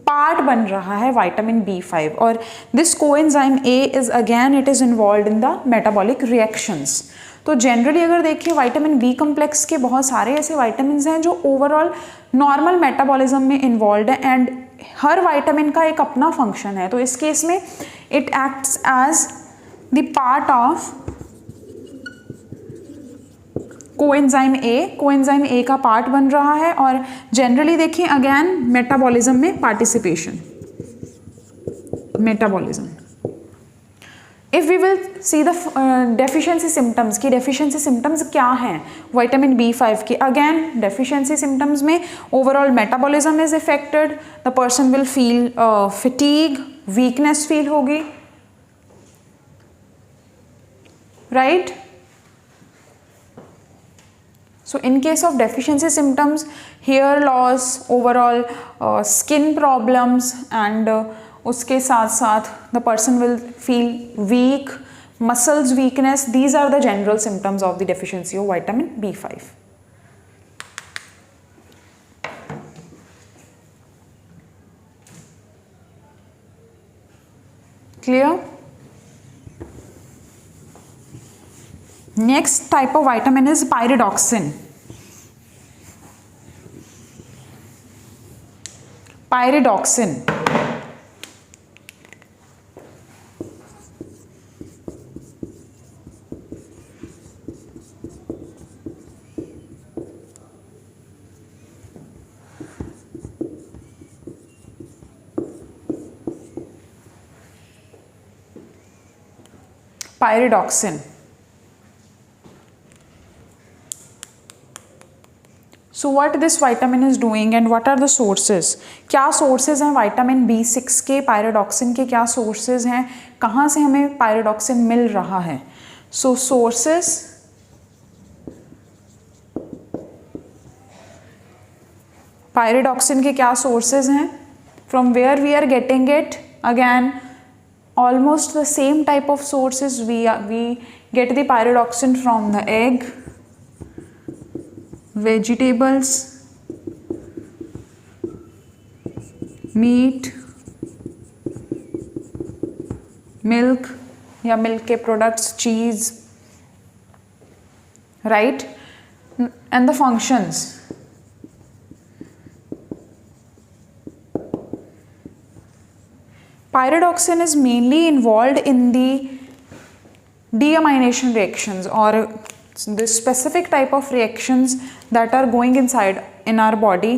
part बन रहा है विटामिन B5 और this coenzyme A is again it is involve in the metabolic reactions. तो generally अगर देखिए विटामिन बी कम्प्लेक्स के बहुत सारे ऐसे विटामिन हैं जो ओवरऑल नॉर्मल मेटाबॉलिज्म में इन्वॉल्व है एंड हर विटामिन का एक अपना फंक्शन है. तो इस केस में it acts as the part of coenzyme A का पार्ट बन रहा है और जनरली देखिए अगेन मेटाबॉलिज्म में participation. Metabolism if we will see the deficiency symptoms की डेफिशिएंसी सिम्टम्स क्या हैं विटामिन B5 के. अगेन डेफिशिएंसी सिम्टम्स में overall metabolism is affected, the person will feel फिटीग, weakness feel होगी, right. So in case of deficiency symptoms, hair loss, overall skin problems and उसके साथ साथ the person will feel weak, muscles weakness. These are the general symptoms of the deficiency of vitamin B5. Clear? Next type of vitamin is pyridoxine. Pyridoxine. Pyridoxine. So what this vitamin is doing and what are the sources? क्या sources हैं vitamin B6 के, pyridoxine के क्या sources हैं, कहाँ से हमें pyridoxine मिल रहा है? So sources pyridoxine के क्या sources हैं? From where we are getting it? Again, almost the same type of sources. We get the pyridoxine from the egg, vegetables, meat, milk या milk के products, cheese, right? And the functions. Pyridoxine is mainly involved in the deamination reactions or the specific type of reactions that are going inside in our body.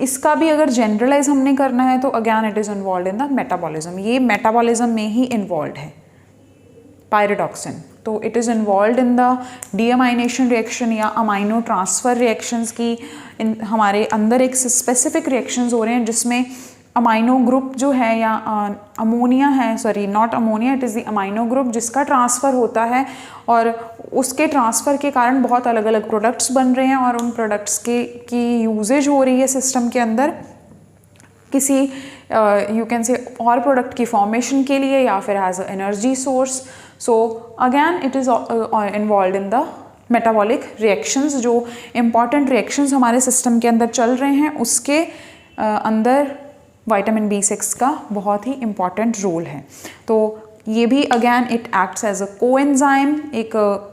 इसका भी अगर generalise हमने करना है तो again it is involve in the metabolism. ये metabolism में ही इन्वॉल्व है पायरिडॉक्सिन. तो it is involve in the deamination reaction या अमाइनो ट्रांसफ़र रिएक्शंस की हमारे अंदर एक स्पेसिफिक रिएक्शंस हो रहे हैं जिसमें अमाइनो ग्रुप जो है या अमोनिया है, sorry not ammonia, it is the amino group जिसका ट्रांसफ़र होता है और उसके ट्रांसफ़र के कारण बहुत अलग अलग प्रोडक्ट्स बन रहे हैं और उन प्रोडक्ट्स की यूजेज हो रही है सिस्टम के अंदर किसी यू कैन से और प्रोडक्ट की फॉर्मेशन के लिए या फिर as a energy source. So again it is involve in the metabolic reactions. जो इम्पॉर्टेंट रिएक्शंस हमारे सिस्टम के अंदर चल रहे हैं उसके अंदर विटामिन B6 का बहुत ही इम्पॉर्टेंट रोल है। तो ये भी again it acts as a coenzyme, एक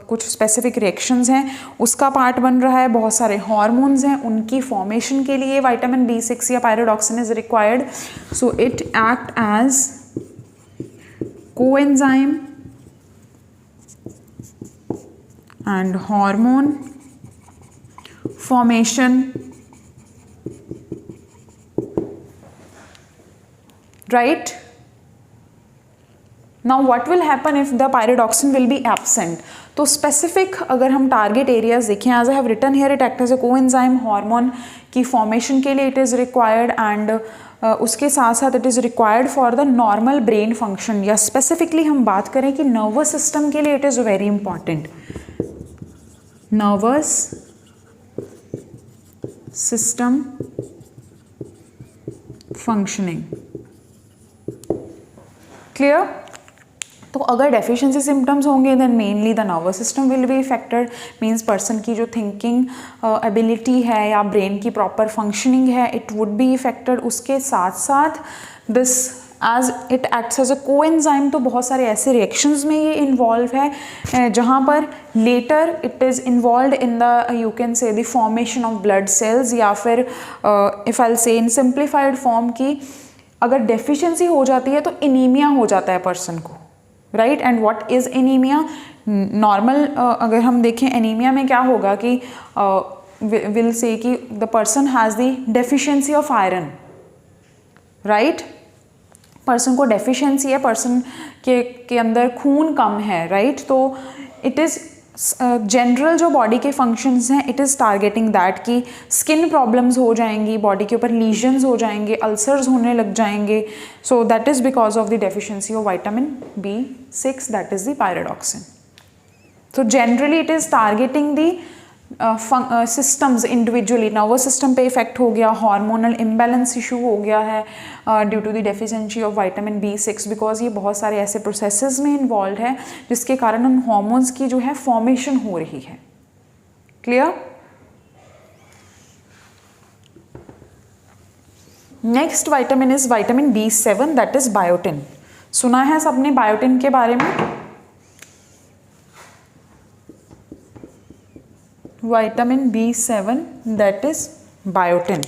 कुछ स्पेसिफिक रिएक्शंस हैं उसका पार्ट बन रहा है। बहुत सारे हॉर्मोन्स हैं, उनकी फॉर्मेशन के लिए विटामिन B6 या pyridoxine is required. So it act as coenzyme and hormone formation, right? Now what will happen if the pyridoxine will be absent? तो specific अगर हम target areas देखें, as I have written here, it acts as a coenzyme, hormone की formation के लिए it is required and उसके साथ साथ it is required for the normal brain function, या specifically हम बात करें कि nervous system के लिए it is very important. Nervous system functioning, clear? तो अगर डेफिशिएंसी सिम्टम्स होंगे then mainly the nervous system will be affected, means person की जो थिंकिंग एबिलिटी है या ब्रेन की प्रॉपर फंक्शनिंग है इट वुड बी इफेक्टेड। उसके साथ साथ this as it acts as a coenzyme, तो बहुत सारे ऐसे रिएक्शंस में ये इन्वॉल्व है जहाँ पर later it is involve in the you can say the formation of blood cells, या फिर इफ आई से इन सिंप्लीफाइड फॉर्म की अगर डेफिशिएंसी हो जाती है तो एनीमिया हो जाता है पर्सन को, right? And what is anaemia? Normal अगर हम देखें एनीमिया में क्या होगा कि विल से कि the person has the deficiency of iron, right? Person को डेफिशिएंसी है, पर्सन के अंदर खून कम है, राइट? तो इट इज़ जनरल जो बॉडी के फंक्शंस हैं इट इज़ टारगेटिंग दैट कि स्किन प्रॉब्लम्स हो जाएंगी, बॉडी के ऊपर लीजन्स हो जाएंगे, अल्सर्स होने लग जाएंगे। So that is because of the deficiency of vitamin B6, that is the pyridoxine. तो generally it is targeting the systems individually, nervous system पे इफेक्ट हो गया, हार्मोनल इम्बैलेंस इशू हो गया है due to the deficiency of vitamin B6, because ये बहुत सारे ऐसे प्रोसेसेस में इन्वॉल्व है जिसके कारण उन हॉर्मोन्स की जो है फॉर्मेशन हो रही है। Clear? Next vitamin is vitamin B7, that is biotin. सुना है सबने बायोटिन के बारे में? Vitamin B7, that is biotin.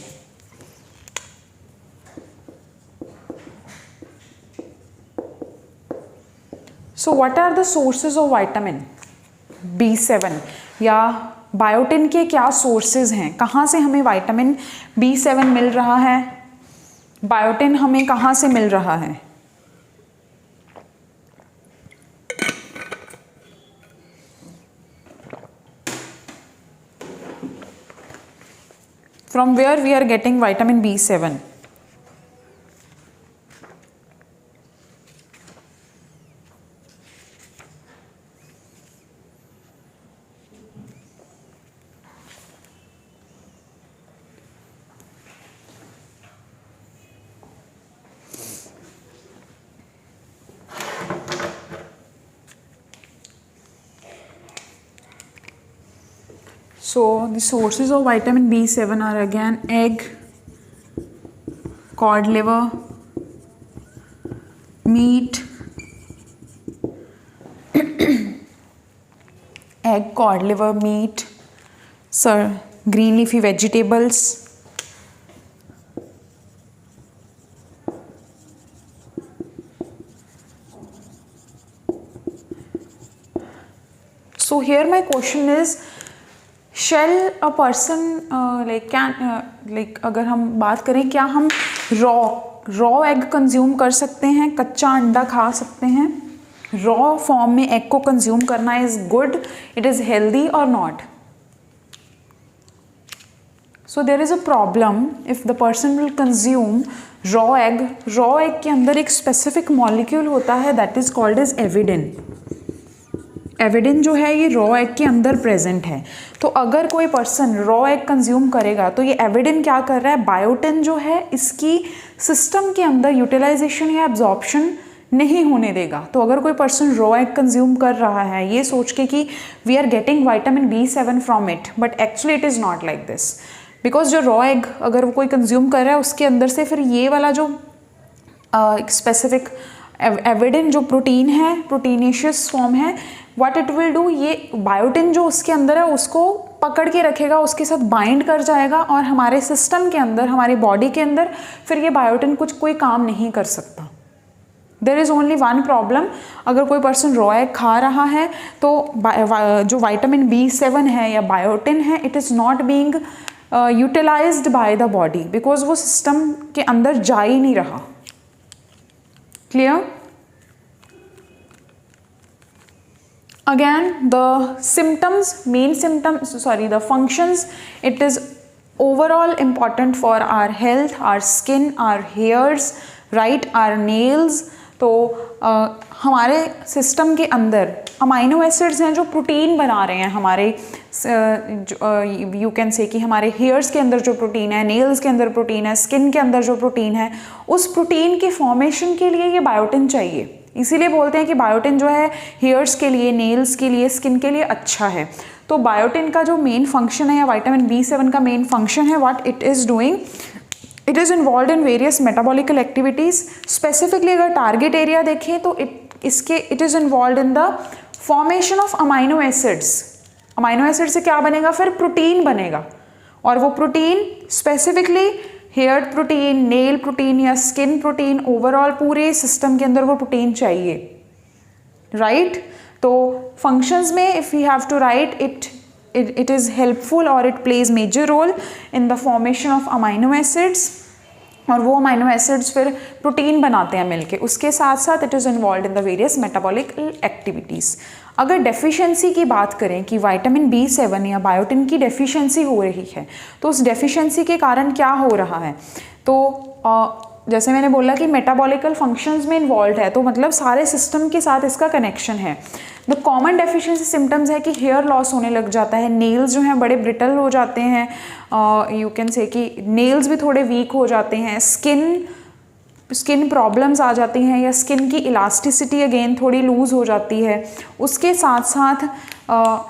So what are the sources of vitamin B7 या बायोटिन के क्या सोर्सेज हैं? कहाँ से हमें विटामिन B7 मिल रहा है? बायोटिन हमें कहाँ से मिल रहा है? From where we are getting vitamin B7? So the sources of vitamin B7 are again egg, cod liver, meat, egg, cod liver, meat, green leafy vegetables, so here my question is, shall a person अगर हम बात करें क्या हम raw egg consume कर सकते हैं, कच्चा अंडा खा सकते हैं? रॉ फॉर्म में एग को कंज्यूम करना is good, it is healthy और not? So there is a problem if the person will consume raw egg. Raw egg के अंदर एक स्पेसिफिक मॉलिक्यूल होता है that is called as avidin. Avidin जो है ये रॉ एग के अंदर प्रेजेंट है। तो अगर कोई पर्सन रॉ एग कंज्यूम करेगा तो ये एविडिन क्या कर रहा है? बायोटिन जो है इसकी सिस्टम के अंदर यूटिलाइजेशन या एब्जॉर्प्शन नहीं होने देगा। तो अगर कोई पर्सन रॉ एग कंज्यूम कर रहा है ये सोच के कि we are getting vitamin B7 from it, but actually it is not like this. Because जो रॉ एग अगर वो कोई कंज्यूम कर रहा है उसके अंदर से फिर ये वाला जो स्पेसिफिक एविडेंट जो प्रोटीन है, प्रोटीनेशियस फॉर्म है, व्हाट इट विल डू, ये बायोटिन जो उसके अंदर है उसको पकड़ के रखेगा, उसके साथ बाइंड कर जाएगा और हमारे सिस्टम के अंदर, हमारी बॉडी के अंदर फिर ये बायोटिन कोई काम नहीं कर सकता। There is only one problem, अगर कोई पर्सन रॉ एग खा रहा है तो जो विटामिन B7 है या बायोटिन है, it is not being utilised by the body because वो सिस्टम के अंदर जा ही नहीं रहा। Clear? Again, the symptoms, main symptoms, sorry, the functions, it is overall important for our health, our skin, our hairs, right, our nails. तो हमारे system के अंदर अमाइनो एसिड्स हैं जो प्रोटीन बना रहे हैं हमारे, यू कैन से कि हमारे हेयर्स के अंदर जो प्रोटीन है, नेल्स के अंदर प्रोटीन है, स्किन के अंदर जो प्रोटीन है, उस प्रोटीन के फॉर्मेशन के लिए ये बायोटिन चाहिए। इसीलिए बोलते हैं कि बायोटिन जो है हेयर्स के लिए, नेल्स के लिए, स्किन के लिए अच्छा है। तो बायोटिन का जो मेन फंक्शन है या विटामिन B7 का मेन फंक्शन है, what it is doing, it is involve in various metabolical activities. Specifically अगर टारगेट एरिया देखें तो it is involve in the formation of amino acids. Amino acid से क्या बनेगा? फिर प्रोटीन बनेगा, और वो protein specifically hair protein, nail protein या स्किन प्रोटीन, ओवरऑल पूरे सिस्टम के अंदर वो प्रोटीन चाहिए, राइट? तो फंक्शंस में if you have to write it is helpful और it plays major role in the formation of amino acids, और वो अमाइनो एसिड्स फिर प्रोटीन बनाते हैं मिलके। उसके साथ साथ it is involve in the various metabolic activities. अगर डेफिशिएंसी की बात करें कि विटामिन B7 या बायोटिन की डेफिशिएंसी हो रही है, तो उस डेफिशिएंसी के कारण क्या हो रहा है? तो जैसे मैंने बोला कि मेटाबॉलिकल फंक्शंस में इन्वॉल्व है, तो मतलब सारे सिस्टम के साथ इसका कनेक्शन है। द कॉमन डेफिशिएंसी सिम्टम्स है कि हेयर लॉस होने लग जाता है, नेल्स जो हैं बड़े ब्रिटल हो जाते हैं, यू कैन से कि नेल्स भी थोड़े वीक हो जाते हैं, स्किन प्रॉब्लम्स आ जाती हैं, या स्किन की इलास्टिसिटी अगेन थोड़ी लूज़ हो जाती है। उसके साथ साथ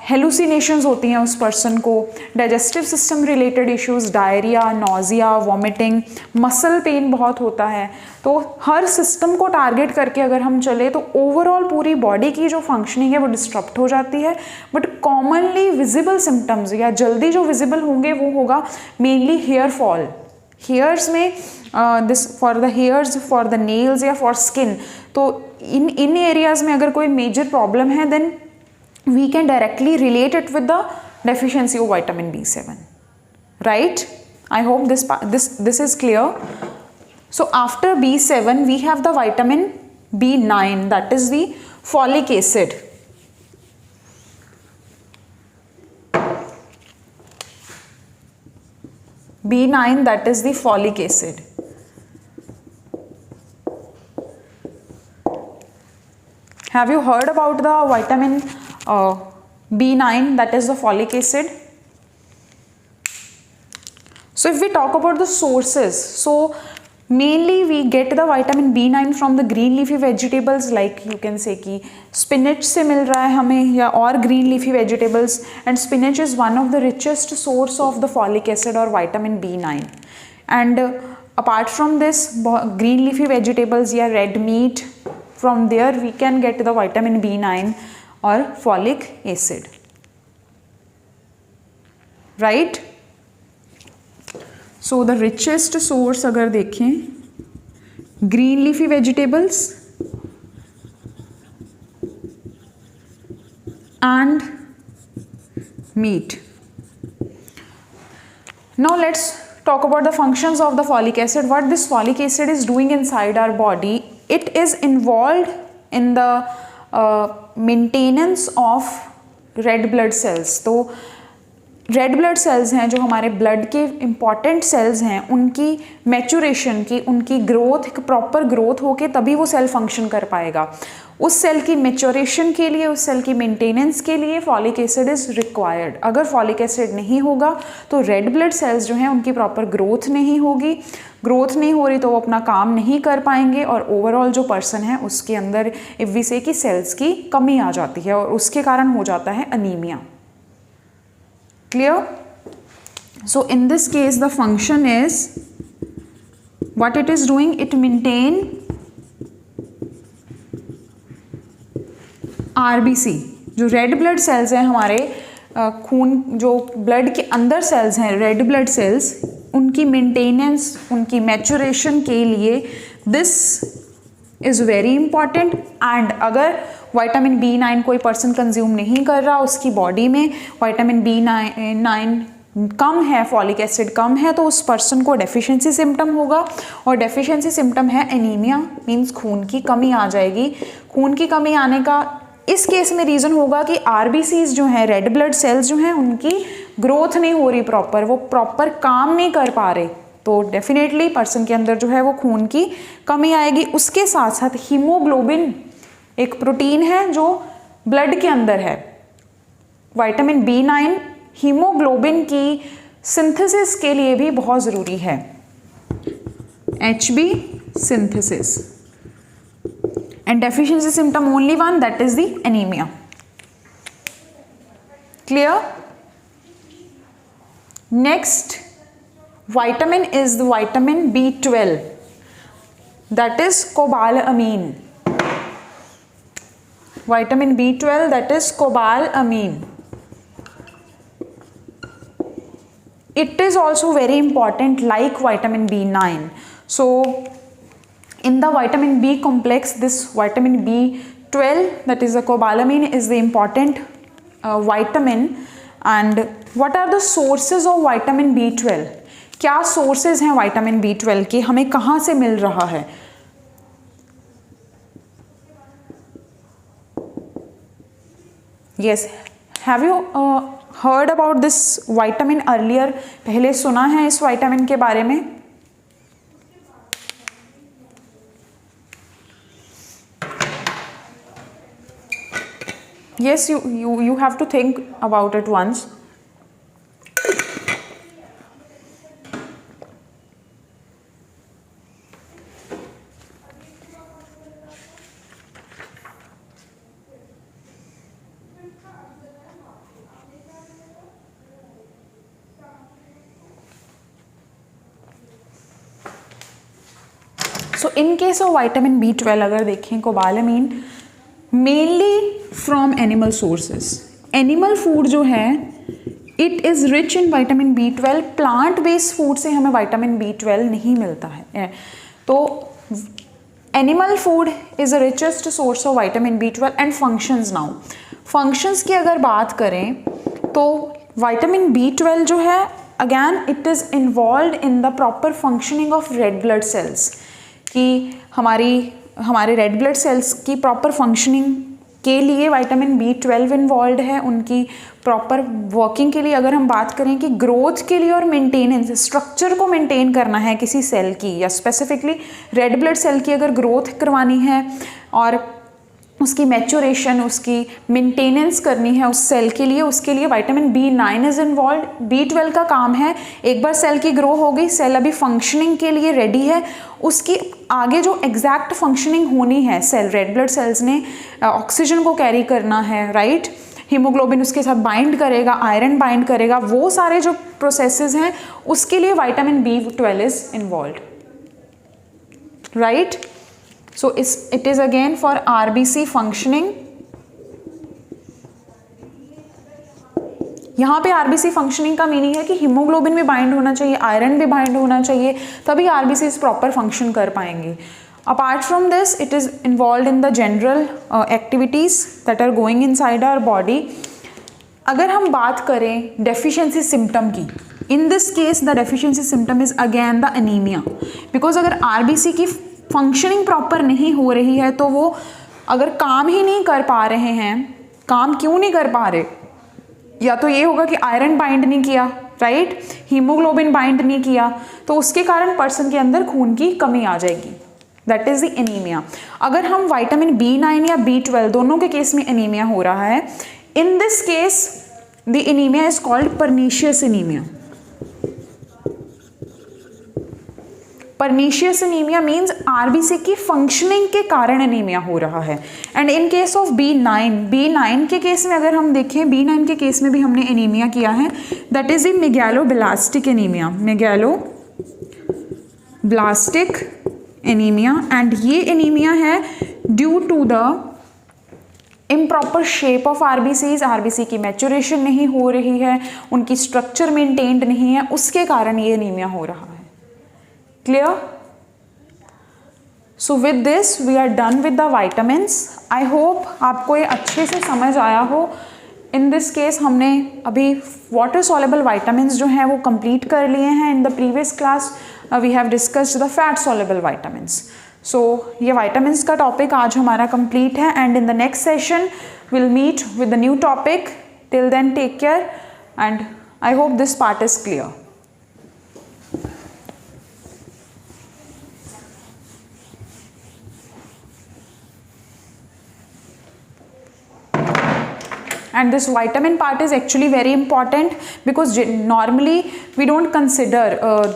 हेलुसिनेशंस होती हैं उस पर्सन को, digestive system related issues, diarrhoea, nausea, vomiting, muscle pain बहुत होता है। तो हर सिस्टम को टारगेट करके अगर हम चले तो ओवरऑल पूरी बॉडी की जो फंक्शनिंग है वो डिस्टर्ब हो जाती है। बट कॉमनली विजिबल सिम्टम्स या जल्दी जो विजिबल होंगे वो होगा मेनली हेयर फॉल। हेयर्स में this for the hairs, for the nails या फॉर स्किन, तो इन एरियाज में अगर कोई मेजर प्रॉब्लम है then we can directly relate it with the deficiency of vitamin B7, right? I hope this is clear. So after B7 we have the vitamin B9, that is the folic acid. B9, that is the folic acid. Have you heard about the vitamin B9, that is the folic acid? So if we talk about the sources, so mainly we get the vitamin B9 from the green leafy vegetables, like you can say कि spinach से मिल रहा है हमें, या और green leafy vegetables, and spinach is one of the richest source of the folic acid or vitamin B9. And apart from this, green leafy vegetables या red meat, from there we can get the vitamin B9 और folic acid, right? So the richest source अगर देखें, green leafy vegetables and meat. Now let's talk about the functions of the folic acid. What this folic acid is doing inside our body, it is involved in the maintenance of red blood cells. तो red blood cells हैं जो हमारे blood के important sales हैं, उनकी maturation की, उनकी growth, एक प्रॉपर ग्रोथ होके तभी वो सेल फंक्शन कर पाएगा। उस सेल की मैचुरेशन के लिए, उस सेल की मेंटेनेंस के लिए फॉलिक एसिड इज़ रिक्वायर्ड। अगर फॉलिक एसिड नहीं होगा तो रेड ब्लड सेल्स जो हैं उनकी प्रॉपर ग्रोथ नहीं होगी। ग्रोथ नहीं हो रही तो वो अपना काम नहीं कर पाएंगे, और ओवरऑल जो पर्सन है उसके अंदर इफ वी से कि सेल्स की कमी आ जाती है, और उसके कारण हो जाता है anaemia. Clear? So in this case the function is, what it is doing, it maintain RBC, जो रेड ब्लड सेल्स हैं हमारे खून, जो ब्लड के अंदर सेल्स हैं रेड ब्लड सेल्स, उनकी मेंटेनेंस, उनकी मैचुरेशन के लिए this is very important. And अगर विटामिन B9 कोई पर्सन कंज्यूम नहीं कर रहा, उसकी बॉडी में विटामिन B9 कम है, फॉलिक एसिड कम है, तो उस पर्सन को डेफिशिएंसी सिम्टम होगा, और डेफिशिएंसी सिम्टम है एनीमिया, मीन्स खून की कमी आ जाएगी। खून की कमी आने का इस केस में रीज़न होगा कि RBCs जो हैं, रेड ब्लड सेल्स जो हैं, उनकी ग्रोथ नहीं हो रही प्रॉपर, वो प्रॉपर काम नहीं कर पा रहे, तो डेफिनेटली पर्सन के अंदर जो है वो खून की कमी आएगी। उसके साथ साथ हीमोग्लोबिन एक प्रोटीन है जो ब्लड के अंदर है, विटामिन B9 हीमोग्लोबिन की सिंथेसिस के लिए भी बहुत ज़रूरी है, HB synthesis. And deficiency symptom only one, that is the anaemia. Clear? Next vitamin is the vitamin B12, that is cobalamin. Vitamin B12, that is cobalamin. It is also very important like vitamin B9. So in the vitamin B complex, this vitamin B12, that is the cobalamin, is the important vitamin. And what are the sources of vitamin B12? क्या sources हैं vitamin B12 के, हमें कहाँ से मिल रहा है? Yes, have you heard about this vitamin earlier? पहले सुना है इस विटामिन के बारे में? Yes, you have to think about it once. So in case of vitamin B12 अगर देखें, cobalamin mainly from animal sources. Animal food जो है it is rich in vitamin B12। Plant based food से हमें vitamin B12 नहीं मिलता है, तो animal food is the richest source of vitamin B12 and functions. Now functions की अगर बात करें तो विटामिन B12 जो है again it is involve in the proper functioning of red blood cells, कि हमारे रेड ब्लड सेल्स की प्रॉपर फंक्शनिंग के लिए विटामिन B12 इन्वॉल्व है, उनकी प्रॉपर वर्किंग के लिए। अगर हम बात करें कि ग्रोथ के लिए और मेंटेनेंस, स्ट्रक्चर को मेंटेन करना है किसी सेल की, या स्पेसिफिकली रेड ब्लड सेल की अगर ग्रोथ करवानी है और उसकी मैच्योरेशन, उसकी मेंटेनेंस करनी है उस सेल के लिए, उसके लिए vitamin B9 is involve. B12 का काम है, एक बार सेल की ग्रो हो गई, सेल अभी फंक्शनिंग के लिए रेडी है, उसकी आगे जो एग्जैक्ट फंक्शनिंग होनी है, सेल रेड ब्लड सेल्स ने ऑक्सीजन को कैरी करना है, राइट, हीमोग्लोबिन उसके साथ बाइंड करेगा, आयरन बाइंड करेगा, वो सारे जो प्रोसेसेस हैं उसके लिए vitamin B12 is involve, right. So it is again for RBC functioning. यहाँ पे RBC फंक्शनिंग का मीनिंग है कि हीमोग्लोबिन भी बाइंड होना चाहिए, आयरन भी बाइंड होना चाहिए, तभी RBCs प्रॉपर फंक्शन कर पाएंगे। Apart from this it is involve in the general activities that are going inside our body. अगर हम बात करें डेफिशिएंसी सिम्टम की, in this case the deficiency symptom is again the anaemia, because अगर RBC की functioning proper नहीं हो रही है तो वो अगर काम ही नहीं कर पा रहे हैं, काम क्यों नहीं कर पा रहे, या तो ये होगा कि आयरन बाइंड नहीं किया, राइट, हीमोग्लोबिन बाइंड नहीं किया, तो उसके कारण पर्सन के अंदर खून की कमी आ जाएगी, दैट इज़ द एनीमिया। अगर हम विटामिन B9 या B12 दोनों के केस में एनीमिया हो रहा है, इन this case the anaemia is called pernicious anaemia. Pernicious anaemia means RBC की फंक्शनिंग के कारण एनीमिया हो रहा है। And in case of B9 के केस में अगर हम देखें, B9 के केस में भी हमने एनीमिया किया है, that is the megaloblastic anaemia, megaloblastic anaemia. And ये एनीमिया है due to the improper shape of RBC की मैचुरेशन नहीं हो रही है, उनकी स्ट्रक्चर मेंटेन्ड नहीं है, उसके कारण ये एनीमिया हो रहा है। Clear? So with this we are done with the vitamins. I hope आपको ये अच्छे से समझ आया हो। इन दिस केस हमने अभी वाटर सॉल्युबल वाइटामिन्स जो हैं वो कंप्लीट कर लिए हैं। In the previous class we have discussed the fat soluble vitamins. सो ये वाइटामिन्स का टॉपिक आज हमारा कंप्लीट है and in the next session will meet with the new topic. Till then take care and I hope this part is clear. And this vitamin part is actually very important because normally we don't consider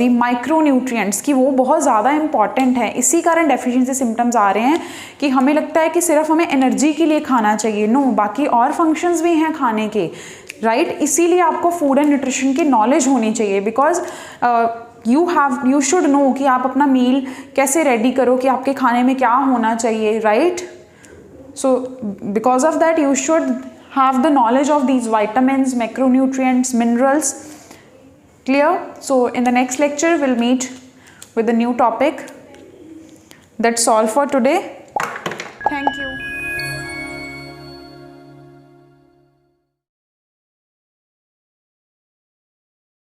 the micronutrients कि वो बहुत ज़्यादा important है। इसी कारण deficiency symptoms आ रहे हैं कि हमें लगता है कि सिर्फ हमें energy के लिए खाना चाहिए। नो, बाकी और functions भी हैं खाने के, right? इसीलिए आपको food and nutrition की knowledge होनी चाहिए because you should know कि आप अपना meal कैसे ready करो, कि आपके खाने में क्या होना चाहिए, right? So because of that you should have the knowledge of these vitamins, macronutrients, minerals. Clear? So in the next lecture we'll meet with a new topic. That's all for today. Thank you.